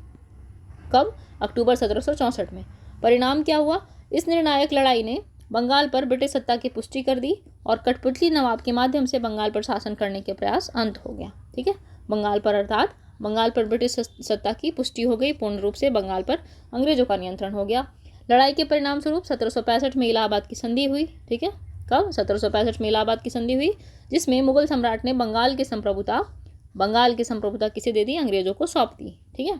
कब, अक्टूबर 1764 में। परिणाम क्या हुआ, इस निर्णायक लड़ाई ने बंगाल पर ब्रिटिश सत्ता की पुष्टि कर दी और कठपुतली नवाब के माध्यम से बंगाल पर शासन करने के प्रयास अंत हो गया। ठीक है, बंगाल पर अर्थात बंगाल पर ब्रिटिश सत्ता की पुष्टि हो गई, पूर्ण रूप से बंगाल पर अंग्रेजों का नियंत्रण हो गया। लड़ाई के परिणाम स्वरूप 1765 में इलाहाबाद की संधि हुई। ठीक है, कब, 1765 में इलाहाबाद की संधि हुई, जिसमें मुगल सम्राट ने बंगाल की संप्रभुता किसे दे दी, अंग्रेजों को सौंप दी। ठीक है,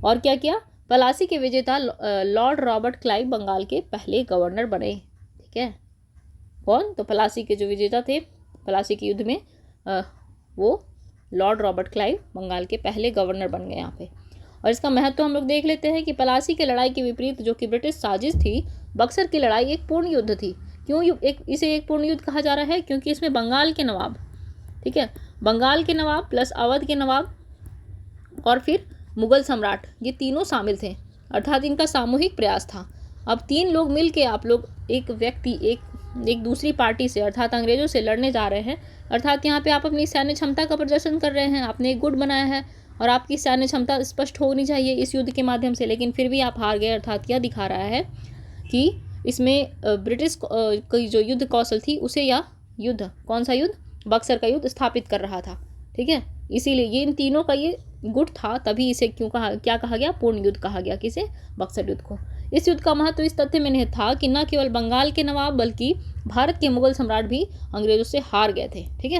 और क्या किया, पलासी के विजेता लॉर्ड रॉबर्ट क्लाइव बंगाल के पहले गवर्नर बने। ठीक है, कौन, तो पलासी के जो विजेता थे पलासी के युद्ध में, वो लॉर्ड रॉबर्ट क्लाइव बंगाल के पहले गवर्नर बन गए यहाँ पे। और इसका महत्व हम लोग देख लेते हैं कि पलासी की लड़ाई के विपरीत, जो कि ब्रिटिश साजिश थी, बक्सर की लड़ाई एक पूर्ण युद्ध थी। क्यों इसे एक पूर्ण युद्ध कहा जा रहा है, क्योंकि इसमें बंगाल के नवाब, ठीक है, बंगाल के नवाब प्लस अवध के नवाब और फिर मुगल सम्राट, ये तीनों शामिल थे, अर्थात इनका सामूहिक प्रयास था। अब 3 लोग मिल के आप लोग एक व्यक्ति एक दूसरी पार्टी से अर्थात अंग्रेजों से लड़ने जा रहे हैं, अर्थात यहाँ पे आप अपनी सैन्य क्षमता का प्रदर्शन कर रहे हैं, आपने एक गुट बनाया है और आपकी सैन्य क्षमता स्पष्ट होनी चाहिए इस युद्ध के माध्यम से, लेकिन फिर भी आप हार गए। अर्थात यह दिखा रहा है कि इसमें ब्रिटिश की जो युद्ध कौशल थी उसे यह युद्ध, कौन सा युद्ध, बक्सर का युद्ध स्थापित कर रहा था। ठीक है, इसीलिए ये इन तीनों का ये गुट था, तभी इसे क्या कहा गया, पूर्ण युद्ध कहा गया, किसे, बक्सर युद्ध को। इस युद्ध का महत्व इस तथ्य में निहित था कि न केवल बंगाल के नवाब बल्कि भारत के मुगल सम्राट भी अंग्रेजों से हार गए थे। ठीक है,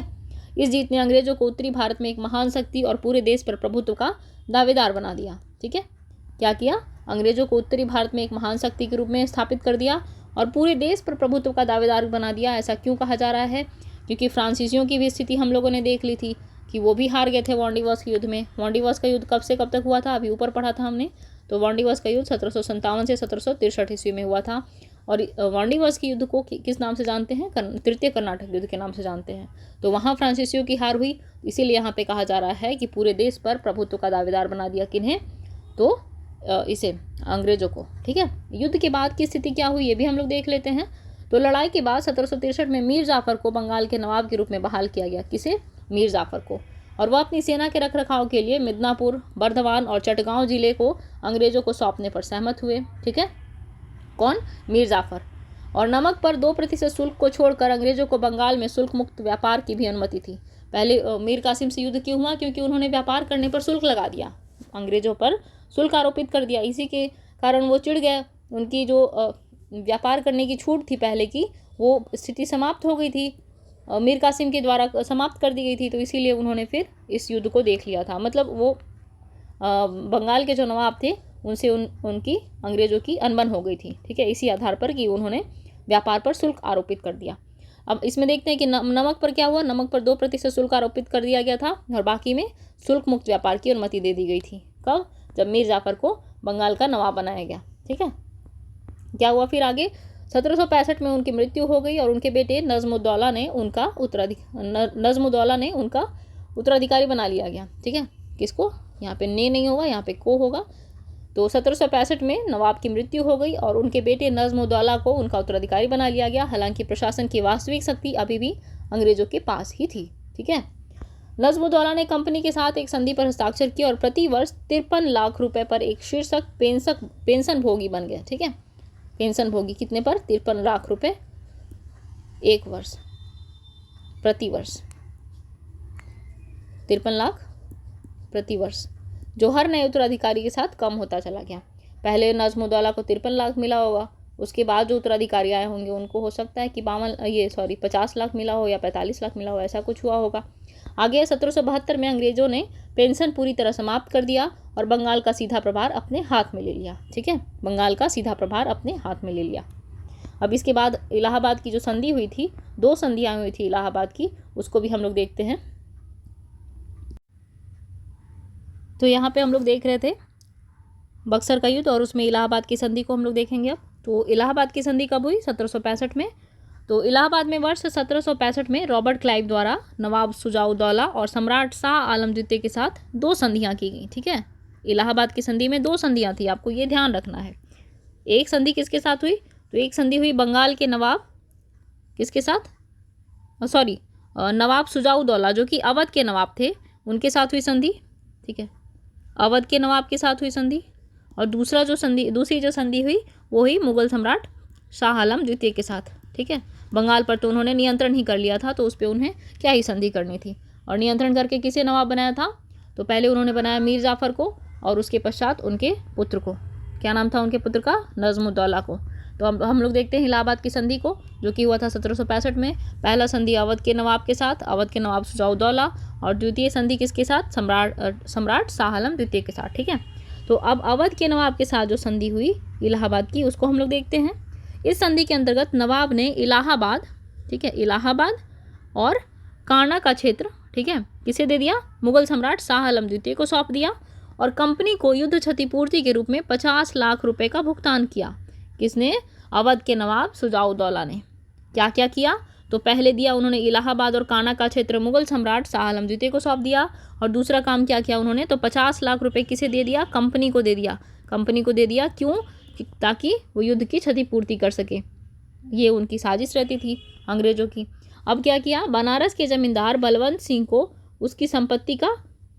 इस जीत ने अंग्रेजों को उत्तरी भारत में एक महान शक्ति और पूरे देश पर प्रभुत्व का दावेदार बना दिया। ठीक है, क्या किया, अंग्रेजों को उत्तरी भारत में एक महान शक्ति के रूप में स्थापित कर दिया और पूरे देश पर प्रभुत्व का दावेदार बना दिया। ऐसा क्यों कहा जा रहा है? क्योंकि फ्रांसीसियों की भी स्थिति हम लोगों ने देख ली थी कि वो भी हार गए थे वांडीवॉस के युद्ध में। वांडीवॉस का युद्ध कब से कब तक हुआ था, अभी ऊपर पढ़ा था हमने। तो वांडीवॉस का युद्ध 1757 से 1763 ईस्वी में हुआ था। और वांडीवॉस के युद्ध को किस नाम से जानते हैं? तृतीय कर्नाटक युद्ध के नाम से जानते हैं। तो वहाँ फ्रांसीसियों की हार हुई, इसीलिए यहाँ पे कहा जा रहा है कि पूरे देश पर प्रभुत्व का दावेदार बना दिया। किन्हें? तो इसे अंग्रेजों को। ठीक है, युद्ध के बाद की स्थिति क्या हुई ये भी हम लोग देख लेते हैं। तो लड़ाई के बाद 1763 में मीर जाफर को बंगाल के नवाब के रूप में बहाल किया गया। किसे? मीर जाफर को। और वह अपनी सेना के रखरखाव के लिए मिदनापुर, बर्धमान और चटगांव जिले को अंग्रेजों को सौंपने पर सहमत हुए। ठीक है, कौन? मीर जाफर। और नमक पर 2% शुल्क को छोड़कर अंग्रेजों को बंगाल में शुल्क मुक्त व्यापार की भी अनुमति थी। पहले मीर कासिम से युद्ध क्यों हुआ? क्योंकि उन्होंने व्यापार करने पर शुल्क लगा दिया, अंग्रेजों पर शुल्क आरोपित कर दिया। इसी के कारण वो चिढ़ गए। उनकी जो व्यापार करने की छूट थी पहले की, वो स्थिति समाप्त हो गई थी, मीर कासिम के द्वारा समाप्त कर दी गई थी। तो इसीलिए उन्होंने फिर इस युद्ध को देख लिया था। मतलब वो बंगाल के जो नवाब थे उनसे उनकी अंग्रेजों की अनबन हो गई थी। ठीक है, इसी आधार पर कि उन्होंने व्यापार पर शुल्क आरोपित कर दिया। अब इसमें देखते हैं कि नमक पर क्या हुआ। नमक पर 2% शुल्क आरोपित कर दिया गया था और बाकी में शुल्क मुक्त व्यापार की अनुमति दे दी गई थी। कब? जब मीर जाफर को बंगाल का नवाब बनाया गया। ठीक है, क्या हुआ फिर आगे? 1765 में उनकी मृत्यु हो गई और उनके बेटे नजमुद्दौला ने उनका उत्तराधिकारी बना लिया गया। ठीक है, किसको? यहाँ पे ने नहीं होगा, यहाँ पे को होगा। तो 1765 में नवाब की मृत्यु हो गई और उनके बेटे नजमुद्दौला को उनका उत्तराधिकारी बना लिया गया। हालांकि प्रशासन की वास्तविक शक्ति अभी भी अंग्रेजों के पास ही थी। ठीक है, नजमुद्दौला ने कंपनी के साथ एक संधि पर हस्ताक्षर किया और प्रति वर्ष 53 लाख रुपए पर एक शीर्षक पेंशन भोगी बन गया। ठीक है, पेंशन भोगी कितने पर? 53 लाख रुपए एक वर्ष, प्रति वर्ष 53 लाख प्रति वर्ष, जो हर नए उत्तराधिकारी के साथ कम होता चला गया। पहले नजमुद्दौला को 53 लाख मिला होगा, उसके बाद जो उत्तराधिकारी आए होंगे उनको हो सकता है कि 50 लाख मिला हो या 45 लाख मिला हो, ऐसा कुछ हुआ होगा। आगे 1772 में अंग्रेजों ने पेंशन पूरी तरह समाप्त कर दिया और बंगाल का सीधा प्रभार अपने हाथ में ले लिया। ठीक है, बंगाल का सीधा प्रभार अपने हाथ में ले लिया। अब इसके बाद इलाहाबाद की जो संधि हुई थी, 2 संधियाँ हुई थी इलाहाबाद की, उसको भी हम लोग देखते हैं। तो यहाँ पे हम लोग देख रहे थे बक्सर का युद्ध और उसमें इलाहाबाद की संधि को हम लोग देखेंगे। अब तो इलाहाबाद की संधि कब हुई? 1765 में। तो इलाहाबाद में वर्ष 1765 में रॉबर्ट क्लाइव द्वारा नवाब शुजाउद्दौला और सम्राट शाह आलम द्वितीय के साथ 2 संधियाँ की गई। ठीक है, इलाहाबाद की संधि में 2 संधियाँ थी, आपको ये ध्यान रखना है। एक संधि किसके साथ हुई? तो एक संधि हुई बंगाल के नवाब किसके साथ? नवाब शुजाउद्दौला जो कि अवध के नवाब थे, उनके साथ हुई संधि। ठीक है, अवध के नवाब के साथ हुई संधि। और दूसरी जो संधि हुई वो हुई मुगल सम्राट शाह आलम द्वितीय के साथ। ठीक है, बंगाल पर तो उन्होंने नियंत्रण ही कर लिया था, तो उस पर उन्हें क्या ही संधि करनी थी। और नियंत्रण करके किसे नवाब बनाया था? तो पहले उन्होंने बनाया मीर जाफर को और उसके पश्चात उनके पुत्र को। क्या नाम था उनके पुत्र का? नजमुद्दौला को। तो अब हम लोग देखते हैं इलाहाबाद की संधि को, जो कि हुआ था 1765 में। पहला संधि अवध के नवाब के साथ, अवध के नवाब शुजाउद्दौला, और द्वितीय संधि किसके साथ? सम्राट शाह आलम द्वितीय के साथ। ठीक है, तो अब अवध के नवाब के साथ जो संधि हुई इलाहाबाद की, उसको हम लोग देखते हैं। इस संधि के अंतर्गत नवाब ने इलाहाबाद, ठीक है, इलाहाबाद और काना का क्षेत्र, ठीक है, किसे दे दिया? मुगल सम्राट शाह आलम द्वितीय को सौंप दिया और कंपनी को युद्ध क्षतिपूर्ति के रूप में 50 लाख रुपए का भुगतान किया। किसने? अवध के नवाब शुजाउद्दौला ने। क्या क्या किया? तो पहले दिया उन्होंने इलाहाबाद और काना का क्षेत्र मुगल सम्राट शाह आलम द्वितीय को सौंप दिया। और दूसरा काम क्या किया उन्होंने? तो 50 लाख रुपए किसे दे दिया? कंपनी को दे दिया। कंपनी को दे दिया क्यों? ताकि वो युद्ध की क्षतिपूर्ति कर सके। ये उनकी साजिश रहती थी अंग्रेजों की। अब क्या किया? बनारस के जमींदार बलवंत सिंह को उसकी संपत्ति का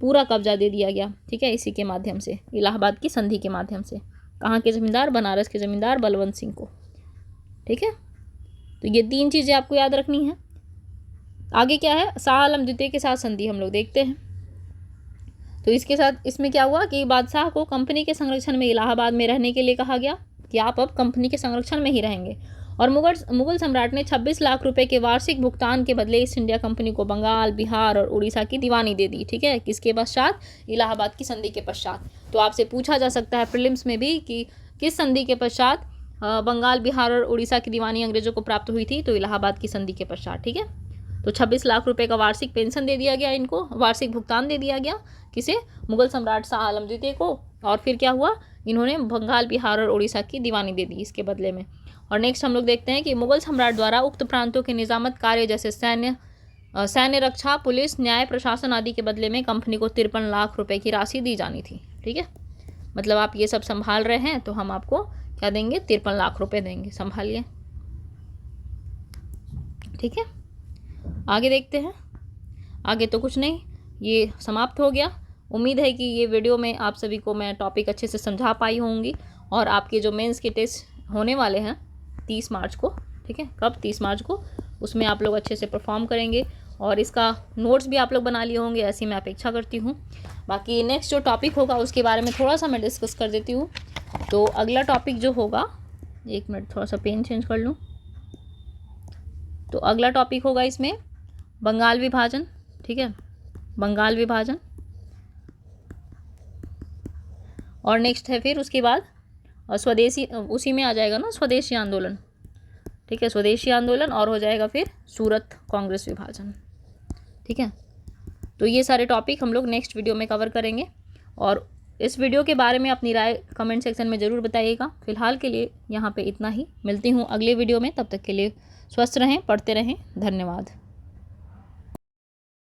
पूरा कब्जा दे दिया गया। ठीक है, इसी के माध्यम से, इलाहाबाद की संधि के माध्यम से। कहाँ के जमींदार? बनारस के जमींदार बलवंत सिंह को। ठीक है, तो ये 3 चीज़ें आपको याद रखनी है। आगे क्या है? शाह आलम द्वितीय के साथ संधि हम लोग देखते हैं। तो इसके साथ इसमें क्या हुआ कि बादशाह को कंपनी के संरक्षण में इलाहाबाद में रहने के लिए कहा गया। कि आप अब कंपनी के संरक्षण में ही रहेंगे। और मुगल सम्राट ने 26 लाख रुपए के वार्षिक भुगतान के बदले ईस्ट इंडिया कंपनी को बंगाल, बिहार और उड़ीसा की दीवानी दे दी। ठीक है, किसके पश्चात? इलाहाबाद की संधि के पश्चात। तो आपसे पूछा जा सकता है प्रीलिम्स में भी कि किस संधि के पश्चात बंगाल, बिहार और उड़ीसा की दीवानी अंग्रेजों को प्राप्त हुई थी? तो इलाहाबाद की संधि के पश्चात। ठीक है, तो 26 लाख रुपए का वार्षिक पेंशन दे दिया गया इनको, वार्षिक भुगतान दे दिया गया किसे? मुगल सम्राट शाह आलम द्वितीय को। और फिर क्या हुआ? इन्होंने बंगाल, बिहार और उड़ीसा की दीवानी दे दी इसके बदले में। और नेक्स्ट हम लोग देखते हैं कि मुगल सम्राट द्वारा उक्त प्रांतों के निजामत कार्य जैसे सैन्य रक्षा, पुलिस, न्याय, प्रशासन आदि के बदले में कंपनी को 53 लाख रुपए की राशि दी जानी थी। ठीक है, मतलब आप ये सब संभाल रहे हैं तो हम आपको क्या देंगे? 53 लाख रुपए देंगे, संभालिए। ठीक है, आगे देखते हैं। आगे तो कुछ नहीं, ये समाप्त हो गया। उम्मीद है कि ये वीडियो में आप सभी को मैं टॉपिक अच्छे से समझा पाई होंगी। और आपके जो मेंस के टेस्ट होने वाले हैं 30 मार्च को, ठीक है, कब? 30 मार्च को, उसमें आप लोग अच्छे से परफॉर्म करेंगे और इसका नोट्स भी आप लोग बना लिए होंगे, ऐसी मैं अपेक्षा करती हूँ। बाकी नेक्स्ट जो टॉपिक होगा उसके बारे में थोड़ा सा मैं डिस्कस कर देती हूँ। तो अगला टॉपिक जो होगा, 1 मिनट थोड़ा सा पेन चेंज कर लूँ। तो अगला टॉपिक होगा इसमें बंगाल विभाजन। ठीक है, बंगाल विभाजन। और नेक्स्ट है फिर उसके बाद स्वदेशी, उसी में आ जाएगा ना स्वदेशी आंदोलन। ठीक है, स्वदेशी आंदोलन, और हो जाएगा फिर सूरत कांग्रेस विभाजन। ठीक है, तो ये सारे टॉपिक हम लोग नेक्स्ट वीडियो में कवर करेंगे। और इस वीडियो के बारे में अपनी राय कमेंट सेक्शन में ज़रूर बताइएगा। फिलहाल के लिए यहाँ पे इतना ही, मिलती हूँ अगले वीडियो में। तब तक के लिए स्वस्थ रहें, पढ़ते रहें। धन्यवाद।